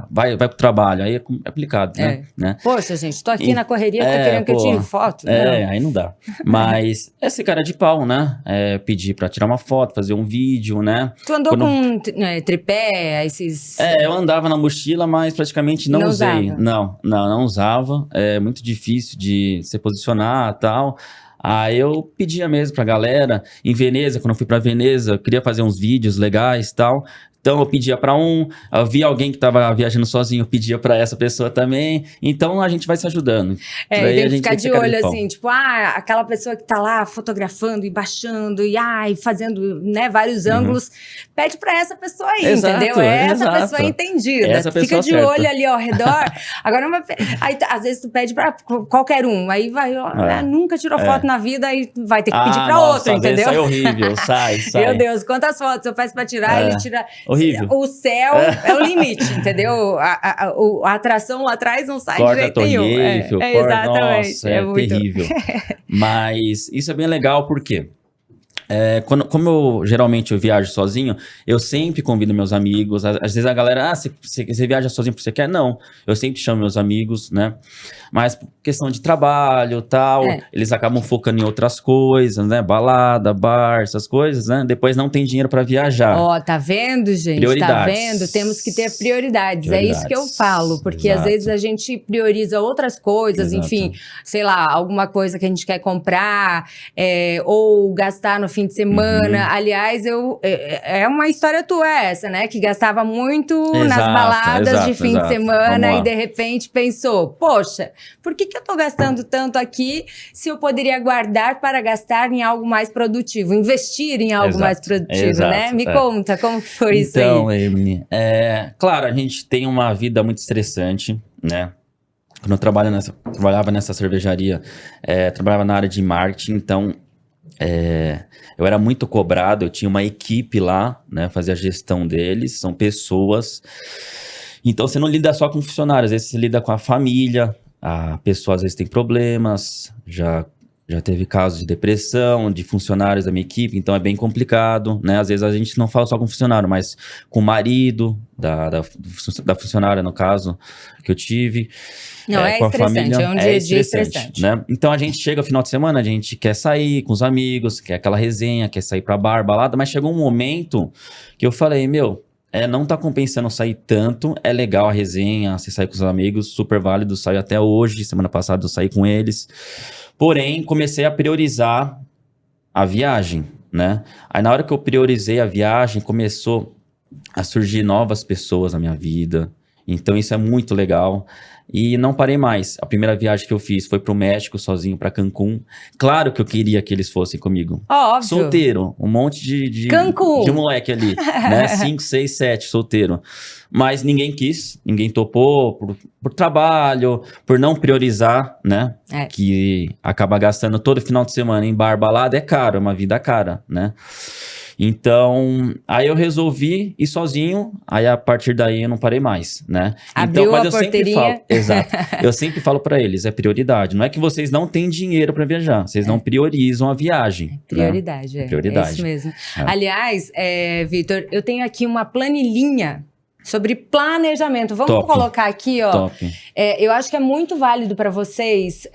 vai pro trabalho, aí é complicado, né? Poxa, gente, tô aqui na correria, tô querendo que eu tire foto. Aí não dá. Mas esse cara de pau, né? Pedir pra tirar uma foto, fazer um vídeo, né? Tu andou com tripé, esses... eu andava na mochila, mas praticamente não usei. Usava. Não usava. É muito difícil de se posicionar e tal. Aí eu pedia mesmo pra galera. Em Veneza, quando eu fui pra Veneza, eu queria fazer uns vídeos legais e tal. Então eu pedia pra eu via alguém que tava viajando sozinho, eu pedia pra essa pessoa também. Então a gente vai se ajudando. Tem que ficar de olho assim, tipo, aquela pessoa que tá lá fotografando e baixando e fazendo, né, vários ângulos, pede pra essa pessoa aí, entendeu? Essa pessoa entendida. Essa pessoa fica de olho ali ao redor. Agora, aí, às vezes tu pede pra qualquer um, aí vai, nunca tirou foto na vida e vai ter que pedir pra outro, entendeu? Sai horrível, sai. Meu Deus, quantas fotos eu faço pra tirar, ele tira... Horrível. O céu é o limite, entendeu? A atração lá atrás não sai de jeito nenhum. Exatamente. Nossa, é terrível. Mas isso é bem legal, porque como eu geralmente eu viajo sozinho, eu sempre convido meus amigos. Às vezes a galera, você viaja sozinho porque você quer? Não. Eu sempre chamo meus amigos, né? Mas por questão de trabalho e tal, eles acabam focando em outras coisas, né? Balada, bar, essas coisas, né? Depois não tem dinheiro pra viajar. Tá vendo, gente? Prioridades. Tá vendo? Temos que ter prioridades. É isso que eu falo, porque às vezes a gente prioriza outras coisas, enfim, sei lá, alguma coisa que a gente quer comprar ou gastar no fim fim de semana. Aliás, é uma história tua essa, né? Que gastava muito nas baladas de fim de semana e de repente pensou, poxa, por que eu tô gastando tanto aqui se eu poderia guardar para gastar em algo mais produtivo, investir em algo mais produtivo, né? Me conta, como foi isso aí? Então, Emily, claro, a gente tem uma vida muito estressante, né? Quando eu trabalhava nessa cervejaria, trabalhava na área de marketing, então eu era muito cobrado, eu tinha uma equipe lá, né? Fazia a gestão deles, são pessoas. Então você não lida só com funcionários, às vezes você lida com a família, a pessoa às vezes tem problemas, já teve casos de depressão, de funcionários da minha equipe, então é bem complicado, né? Às vezes a gente não fala só com o funcionário, mas com o marido da funcionária, no caso, que eu tive. Não, é com a estressante, família, é um dia a dia estressante. né? Então a gente chega no final de semana, a gente quer sair com os amigos, quer aquela resenha, quer sair pra bar, balada, mas chegou um momento que eu falei, não tá compensando sair tanto, é legal a resenha, você sair com os amigos, super válido, saio até hoje, semana passada eu saí com eles. Porém, comecei a priorizar a viagem, né? Aí na hora que eu priorizei a viagem, começou a surgir novas pessoas na minha vida. Então isso é muito legal. E não parei mais. A primeira viagem que eu fiz foi pro México, sozinho, pra Cancún. Claro que eu queria que eles fossem comigo. Óbvio. Solteiro. Um monte de moleque ali, né? 5, 6, 7, solteiro. Mas ninguém quis, ninguém topou por trabalho, por não priorizar, né? Que acaba gastando todo final de semana em bar, balada, é caro, é uma vida cara, né? Então, aí eu resolvi ir sozinho, aí a partir daí eu não parei mais, né? Abriu mas a porteirinha. Exato. Eu sempre falo pra eles, é prioridade. Não é que vocês não têm dinheiro pra viajar, vocês não priorizam a viagem. Prioridade, né? Prioridade. É isso mesmo. Aliás, Vitor, eu tenho aqui uma planilhinha sobre planejamento. Vamos colocar aqui, ó. Top. Eu acho que é muito válido para vocês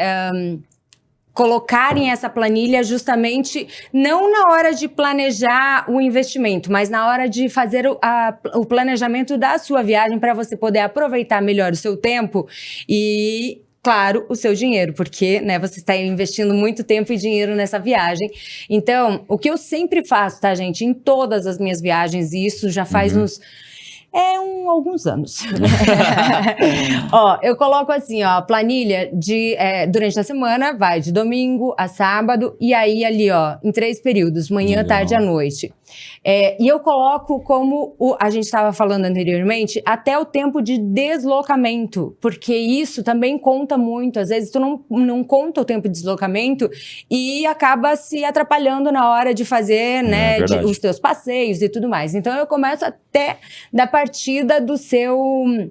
colocarem essa planilha justamente não na hora de planejar o investimento, mas na hora de fazer o planejamento da sua viagem para você poder aproveitar melhor o seu tempo e, claro, o seu dinheiro, porque, né, você está investindo muito tempo e dinheiro nessa viagem. Então, o que eu sempre faço, tá, gente, em todas as minhas viagens, e isso já faz alguns anos. Ó, eu coloco assim, ó, planilha durante a semana, vai de domingo a sábado, e aí ali, ó, em 3 períodos, manhã, tarde e à noite. E eu coloco como a gente estava falando anteriormente, até o tempo de deslocamento, porque isso também conta muito. Às vezes tu não conta o tempo de deslocamento e acaba se atrapalhando na hora de fazer, né, os teus passeios e tudo mais. Então eu começo até da partida do seu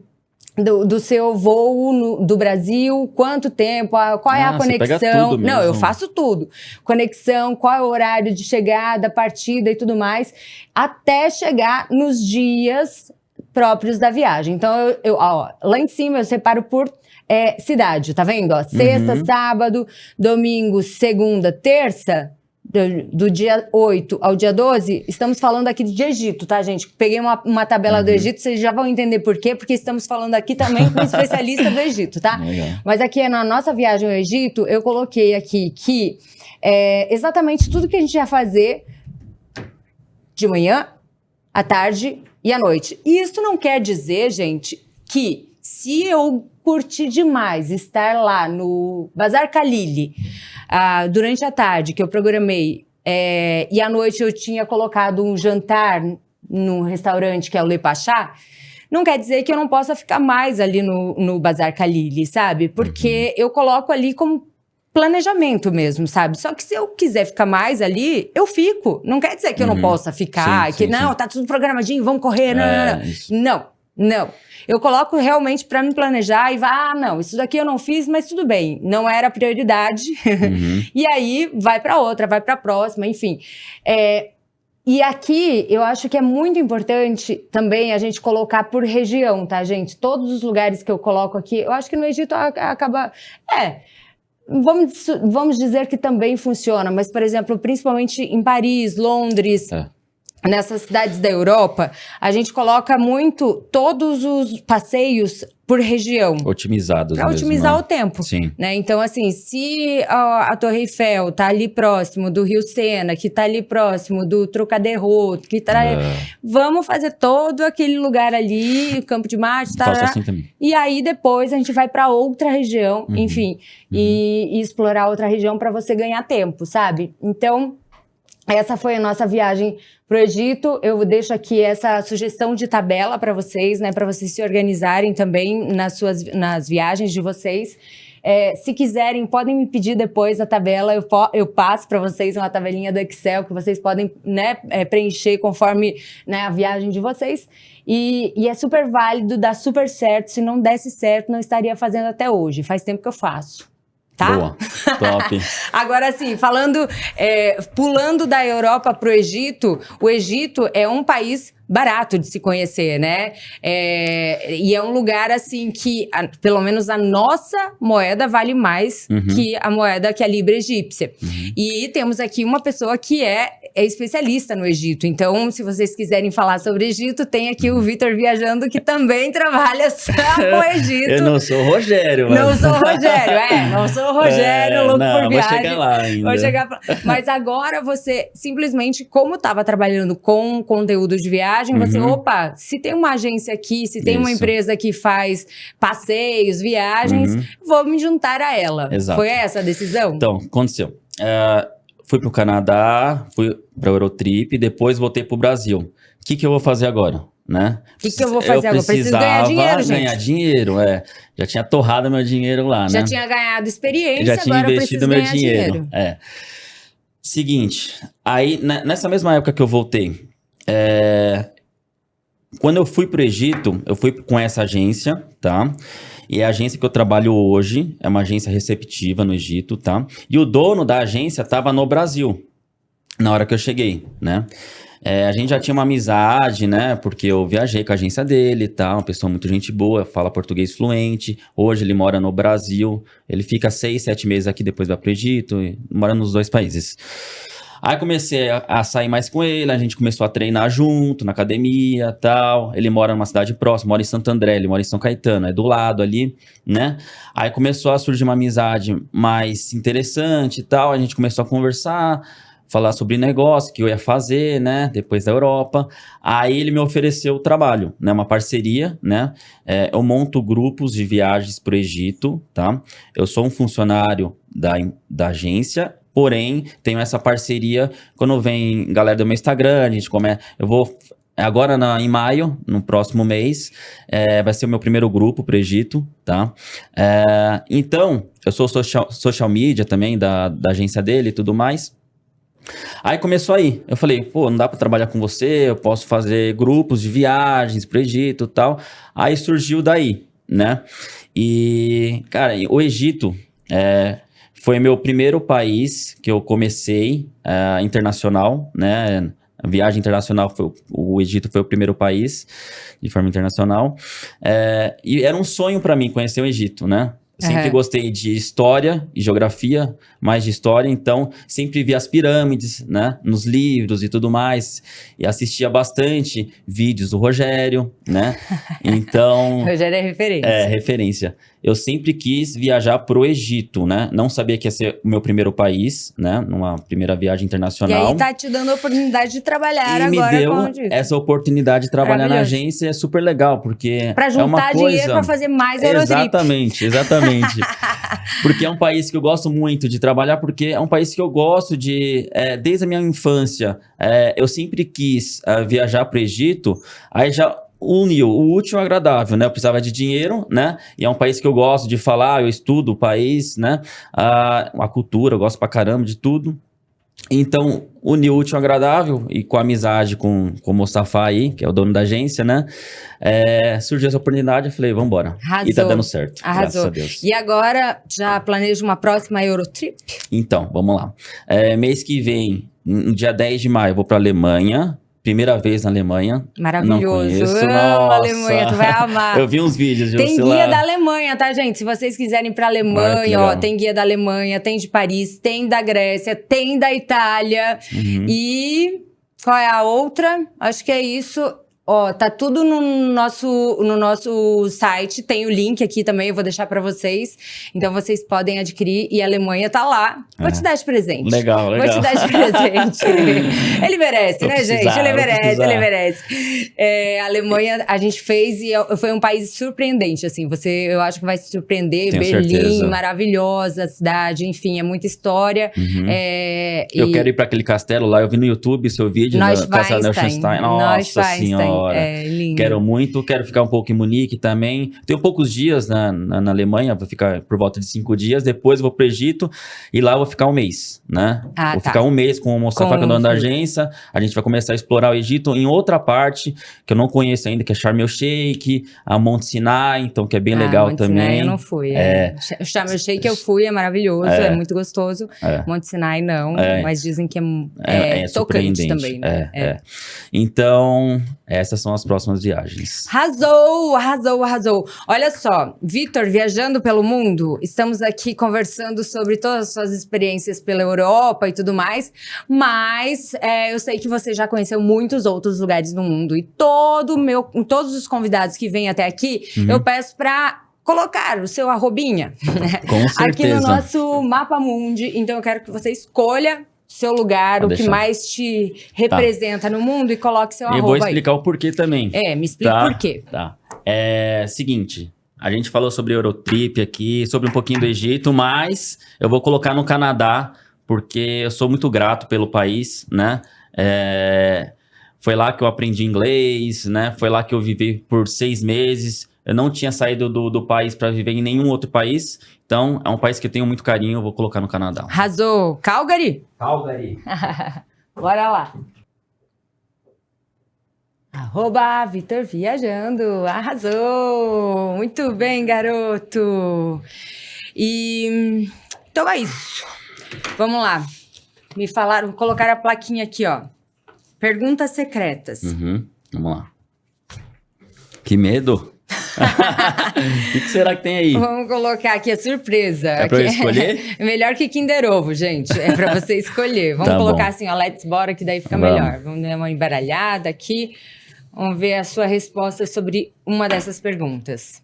voo do Brasil, quanto tempo, qual é a conexão. Você pega tudo mesmo. Não, eu faço tudo. Conexão, qual é o horário de chegada, partida e tudo mais, até chegar nos dias próprios da viagem. Então, lá em cima eu separo por cidade, tá vendo? Ó, sexta, sábado, domingo, segunda, terça. Do dia 8 ao dia 12, estamos falando aqui de Egito, tá, gente? Peguei uma tabela do Egito, vocês já vão entender por quê, porque estamos falando aqui também com um especialista do Egito, tá? Mas aqui na nossa viagem ao Egito, eu coloquei aqui que exatamente tudo que a gente ia fazer de manhã, à tarde e à noite. E isso não quer dizer, gente, que se eu curtir demais estar lá no Bazar Khalili, durante a tarde, que eu programei, e à noite eu tinha colocado um jantar num restaurante que é o Le Pachá, não quer dizer que eu não possa ficar mais ali no Bazar Khalili, sabe? Porque eu coloco ali como planejamento mesmo, sabe? Só que se eu quiser ficar mais ali, eu fico. Não quer dizer que eu não possa ficar, tá tudo programadinho, vamos correr, não. Eu coloco realmente para me planejar e não, isso daqui eu não fiz, mas tudo bem, não era prioridade. E aí vai para outra, vai para a próxima, enfim. E aqui eu acho que é muito importante também a gente colocar por região, tá, gente? Todos os lugares que eu coloco aqui, eu acho que no Egito acaba... Vamos dizer que também funciona, mas, por exemplo, principalmente em Paris, Londres... nessas cidades da Europa, a gente coloca muito todos os passeios por região. Otimizados Para mesmo, otimizar né? o tempo. Sim. Né? Então, assim, se a Torre Eiffel tá ali próximo do Rio Sena, que tá ali próximo do Trocadero, que tá... Vamos fazer todo aquele lugar ali, Campo de Marte, tá? Faço assim também. E aí, depois, a gente vai para outra região, enfim, e explorar outra região para você ganhar tempo, sabe? Então, essa foi a nossa viagem pro Egito. Eu deixo aqui essa sugestão de tabela para vocês, né? Para vocês se organizarem também nas viagens de vocês. Se quiserem, podem me pedir depois a tabela. Eu passo para vocês uma tabelinha do Excel que vocês podem, né, preencher conforme, né, a viagem de vocês. E é super válido, dá super certo. Se não desse certo, não estaria fazendo até hoje. Faz tempo que eu faço. Tá? Boa, top. Agora, assim, pulando da Europa pro Egito, o Egito é um país barato de se conhecer, né? E é um lugar, assim, que pelo menos a nossa moeda vale mais que a moeda, que a libra egípcia. E temos aqui uma pessoa que é especialista no Egito. Então, se vocês quiserem falar sobre Egito, tem aqui o Vitor Viajando, que também trabalha só com o Egito. Eu não sou o Rogério, mas... Não sou o Rogério, não sou o Rogério, louco por viagem. Vou chegar lá ainda. Vou chegar Mas agora você, simplesmente, como estava trabalhando com conteúdo de viagem, você, opa, se tem uma agência aqui, se tem uma empresa que faz passeios, viagens, vou me juntar a ela. Exato. Foi essa a decisão? Então, aconteceu. Fui pro Canadá, fui pra Eurotrip, depois voltei pro Brasil. O que eu vou fazer agora, né? O que eu vou fazer agora? Preciso ganhar dinheiro, gente. Ganhar dinheiro, Já tinha torrado meu dinheiro lá, Já né? tinha ganhado experiência, Já tinha agora investido eu meu preciso ganhar dinheiro. Seguinte, aí nessa mesma época que eu voltei, quando eu fui pro Egito, eu fui com essa agência, tá? E a agência que eu trabalho hoje é uma agência receptiva no Egito, tá? E o dono da agência estava no Brasil, na hora que eu cheguei, né? A gente já tinha uma amizade, né? Porque eu viajei com a agência dele e tal, uma pessoa muito gente boa, fala português fluente. Hoje ele mora no Brasil, ele fica 6, 7 meses aqui, depois vai pro Egito, e mora nos 2 países. Aí comecei a sair mais com ele, a gente começou a treinar junto, na academia e tal. Ele mora numa cidade próxima, mora em Santo André, ele mora em São Caetano, é do lado ali, né? Aí começou a surgir uma amizade mais interessante e tal, a gente começou a conversar, falar sobre negócio que eu ia fazer, né? Depois da Europa. Aí ele me ofereceu o trabalho, né? Uma parceria, né? Eu monto grupos de viagens pro Egito, tá? Eu sou um funcionário da agência, porém, tenho essa parceria. Quando vem galera do meu Instagram, a gente começa... Eu vou... Agora, em maio, no próximo mês, vai ser o meu primeiro grupo pro Egito, tá? Então, eu sou social media também da agência dele e tudo mais. Aí começou aí, eu falei, pô, não dá pra trabalhar com você, eu posso fazer grupos de viagens pro Egito e tal. Aí surgiu daí, né? E, cara, o Egito foi meu primeiro país que eu comecei internacional, né? A viagem internacional, o Egito foi o primeiro país de forma internacional. E era um sonho pra mim conhecer o Egito, né? Sempre gostei de história e geografia, mais de história, então sempre vi as pirâmides, né, nos livros e tudo mais, e assistia bastante vídeos do Rogério, né, então... Rogério é referência. Referência. Eu sempre quis viajar pro Egito, né, não sabia que ia ser o meu primeiro país, né, numa primeira viagem internacional. E aí tá te dando a oportunidade de trabalhar e agora me deu com o Egito. essa oportunidade de trabalhar na agência, é super legal, porque pra juntar é uma coisa... dinheiro pra fazer mais Eurotrip. Exatamente. Porque é um país que eu gosto muito de trabalhar, porque é um país que eu gosto de... desde a minha infância, eu sempre quis viajar pro Egito, aí já uniu o útil ao agradável, né? Eu precisava de dinheiro, né? E é um país que eu gosto de falar, eu estudo o país, né? A cultura, eu gosto pra caramba de tudo. Então, uniu o útil ao agradável e com a amizade com o Mustafa aí, que é o dono da agência, né? Surgiu essa oportunidade, eu falei, vambora. Arrasou. E tá dando certo, Arrasou. graças a Deus. E agora, já planeja uma próxima Eurotrip? Então, vamos lá. Mês que vem, no dia 10 de maio, eu vou pra Alemanha. Primeira vez na Alemanha. Maravilhoso. Não conheço. Amo a Alemanha, tu vai amar. Eu vi uns vídeos de Tem sei guia lá. da Alemanha, tá, gente? Se vocês quiserem ir pra Alemanha, ó, tem guia da Alemanha, tem de Paris, tem da Grécia, tem da Itália. E Qual é a outra? Acho que é isso. Ó, tá tudo no nosso site, tem o link aqui também, eu vou deixar pra vocês. Então vocês podem adquirir e a Alemanha tá lá. Vou te dar de presente. Legal. Vou te dar de presente. Ele merece, né, gente? Ele merece. A Alemanha a gente fez e foi um país surpreendente, assim. Eu acho que vai se surpreender. Tenho Berlim, certeza. maravilhosa cidade, enfim, é muita história. Eu quero ir pra aquele castelo lá, eu vi no YouTube seu vídeo, no Castelo Neuschwanstein. Nossa Senhora. Lindo. Quero muito, quero ficar um pouco em Munique também. Tenho poucos dias na Alemanha, vou ficar por volta de 5 dias. Depois vou pro Egito e lá eu vou ficar um mês, né? Vou ficar um mês com o Mustafa, que é o dono da agência. A gente vai começar a explorar o Egito em outra parte, que eu não conheço ainda, que é Sharm el-Sheikh, a Monte Sinai, então que é bem legal Monte também. Sinai eu não fui. O Sharm el-Sheikh eu fui, é maravilhoso, é muito gostoso. Monte Sinai não, mas dizem que é tocante também, né? Então, essas são as próximas viagens. Arrasou. Olha só, Vitor, viajando pelo mundo, estamos aqui conversando sobre todas as suas experiências pela Europa e tudo mais, mas eu sei que você já conheceu muitos outros lugares no mundo e todos os convidados que vêm até aqui, eu peço pra colocar o seu arrobinha Com certeza. aqui no nosso Mapa Mundi. Então eu quero que você escolha seu lugar, o que mais te representa no mundo e coloque seu arroba aí. E vou explicar o porquê também. Me explica o porquê. Tá. Seguinte, a gente falou sobre Eurotrip aqui, sobre um pouquinho do Egito, mas eu vou colocar no Canadá, porque eu sou muito grato pelo país, né? Foi lá que eu aprendi inglês, né? Foi lá que eu vivi por 6 meses. Eu não tinha saído do país para viver em nenhum outro país. Então, é um país que eu tenho muito carinho, eu vou colocar no Canadá. Arrasou. Calgary? Bora lá. @Vitor Viajando. Arrasou. Muito bem, garoto. Então é isso. Vamos lá. Me falaram, vou colocar a plaquinha aqui, ó. Perguntas secretas. Vamos lá. Que medo. O que será que tem aí? Vamos colocar aqui a surpresa. É pra eu escolher? Melhor que Kinder Ovo, gente. É pra você escolher. Vamos colocar assim, ó, let's bora, que daí fica melhor. Vamos dar uma embaralhada aqui. Vamos ver a sua resposta sobre uma dessas perguntas.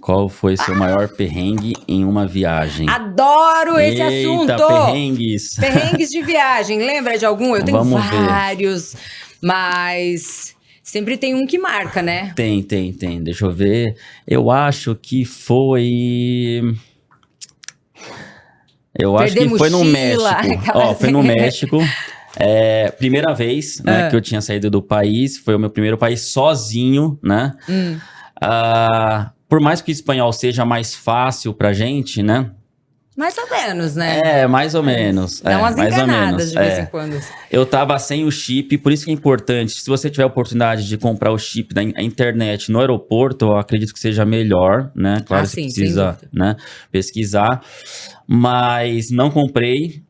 Qual foi seu maior perrengue em uma viagem? Adoro esse assunto! Perrengues! Perrengues de viagem. Lembra de algum? Eu tenho Vamos vários, mas sempre tem um que marca, né? Tem. Deixa eu ver. Eu acho que foi... acho que foi no México. Foi no México. Primeira vez, né, que eu tinha saído do país. Foi o meu primeiro país sozinho, né? Por mais que o espanhol seja mais fácil pra gente, né? Mais ou menos, né? Mais ou menos. Dá umas enganadas de vez em quando. Eu tava sem o chip, por isso que é importante. Se você tiver a oportunidade de comprar o chip da internet no aeroporto, eu acredito que seja melhor, né? Claro, você precisa, né, pesquisar. Mas não comprei.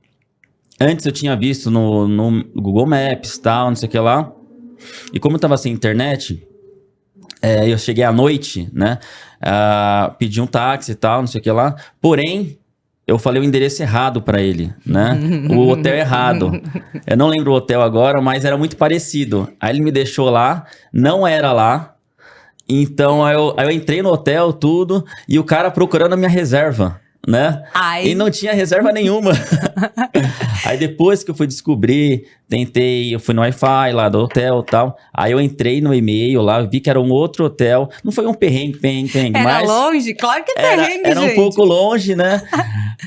Antes eu tinha visto no Google Maps e tal, não sei o que lá. E como eu tava sem internet, eu cheguei à noite, né? Pedi um táxi e tal, não sei o que lá. Porém, eu falei o endereço errado pra ele, né? O hotel errado. Eu não lembro o hotel agora, mas era muito parecido. Aí ele me deixou lá, não era lá. Então, aí eu entrei no hotel, tudo, e o cara procurando a minha reserva, né? E não tinha reserva nenhuma. Aí depois que eu fui descobrir, eu fui no Wi-Fi lá do hotel e tal. Aí eu entrei no e-mail lá, vi que era um outro hotel. Não foi um perrengue, era mas... longe? Claro que é perrengue, era gente. Um pouco longe, né?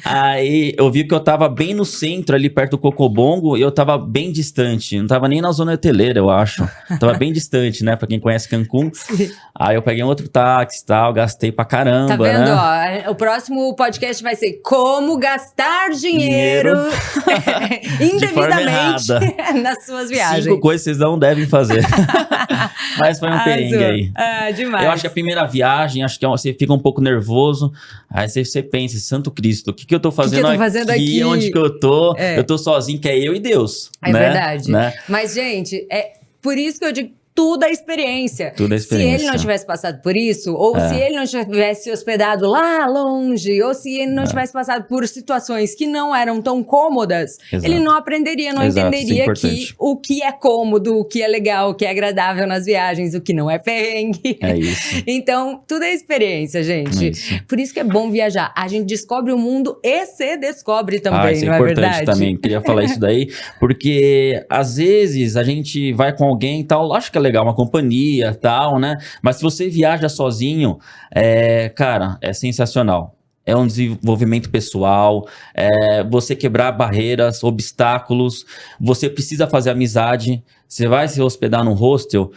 Aí eu vi que eu tava bem no centro, ali perto do Cocobongo, e eu tava bem distante. Não tava nem na zona hoteleira, eu acho. Tava bem distante, né? Pra quem conhece Cancún. Sim. Aí eu peguei um outro táxi e tal, gastei pra caramba, tá vendo, né? Ó, o próximo podcast vai ser como gastar dinheiro indevidamente nas suas viagens. 5 coisas que vocês não devem fazer. Mas foi um perrengue aí. Demais. Eu acho que a primeira viagem, acho que você fica um pouco nervoso. Aí você pensa, Santo Cristo, o que eu tô fazendo, aqui? Onde que eu tô? Eu tô sozinho, que é eu e Deus. É né? verdade. Né? Mas, gente, por isso que eu digo, tudo é experiência. Tudo é experiência. Se ele não tivesse passado por isso, ou se ele não tivesse se hospedado lá longe, ou se ele não tivesse passado por situações que não eram tão cômodas, ele não aprenderia, não entenderia que o que é cômodo, o que é legal, o que é agradável nas viagens, o que não é perrengue. É isso. Então, tudo é experiência, gente. Isso. Por isso que é bom viajar. A gente descobre o mundo e se descobre também, isso não é é importante verdade? também. Queria falar isso daí, porque às vezes a gente vai com alguém e tal, acho que é legal, uma companhia e tal, né? Mas se você viaja sozinho, cara, é sensacional. É um desenvolvimento pessoal, você quebrar barreiras, obstáculos, você precisa fazer amizade. Você vai se hospedar num hostel,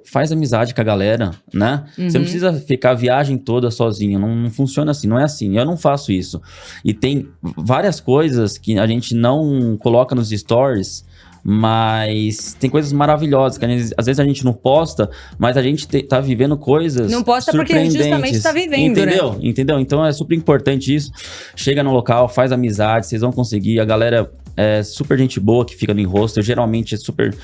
faz amizade com a galera, né? Você não precisa ficar a viagem toda sozinho, não funciona assim, não é assim. Eu não faço isso. E tem várias coisas que a gente não coloca nos stories, mas tem coisas maravilhosas, que às vezes a gente não posta, mas a gente tá vivendo coisas não posta porque justamente tá vivendo, entendeu? né? Entendeu? Então é super importante isso. Chega no local, faz amizade, vocês vão conseguir. A galera é super gente boa que fica no hostel, geralmente é super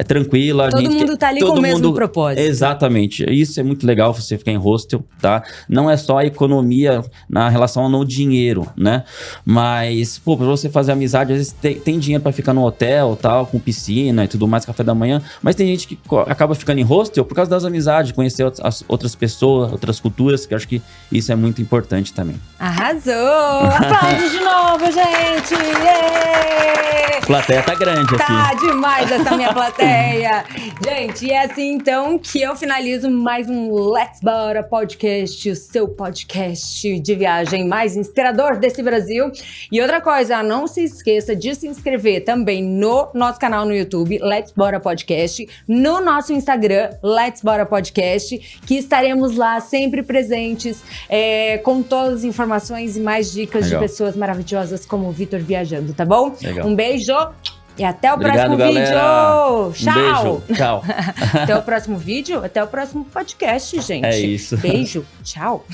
tranquila. Todo mundo tá ali com o mesmo propósito. Exatamente. Isso é muito legal, você ficar em hostel, tá? Não é só a economia na relação ao dinheiro, né? Mas, pra você fazer amizade, às vezes tem dinheiro pra ficar no hotel, tal, com piscina e tudo mais, café da manhã, mas tem gente que acaba ficando em hostel por causa das amizades, conhecer as outras pessoas, outras culturas, que eu acho que isso é muito importante também. Arrasou! Aplausos de novo, gente! A plateia tá grande aqui. Tá demais essa minha plateia! Gente, e é assim então que eu finalizo mais um Let's Bora Podcast, o seu podcast de viagem mais inspirador desse Brasil. E outra coisa, não se esqueça de se inscrever também no nosso canal no YouTube, Let's Bora Podcast, no nosso Instagram, Let's Bora Podcast, que estaremos lá sempre presentes, com todas as informações e mais dicas de pessoas maravilhosas como o Vitor Viajando, tá bom? Legal. Um beijo e até o próximo galera. vídeo! Tchau! Um beijo, tchau! Até o próximo vídeo, até o próximo podcast, gente. É isso. Beijo, tchau!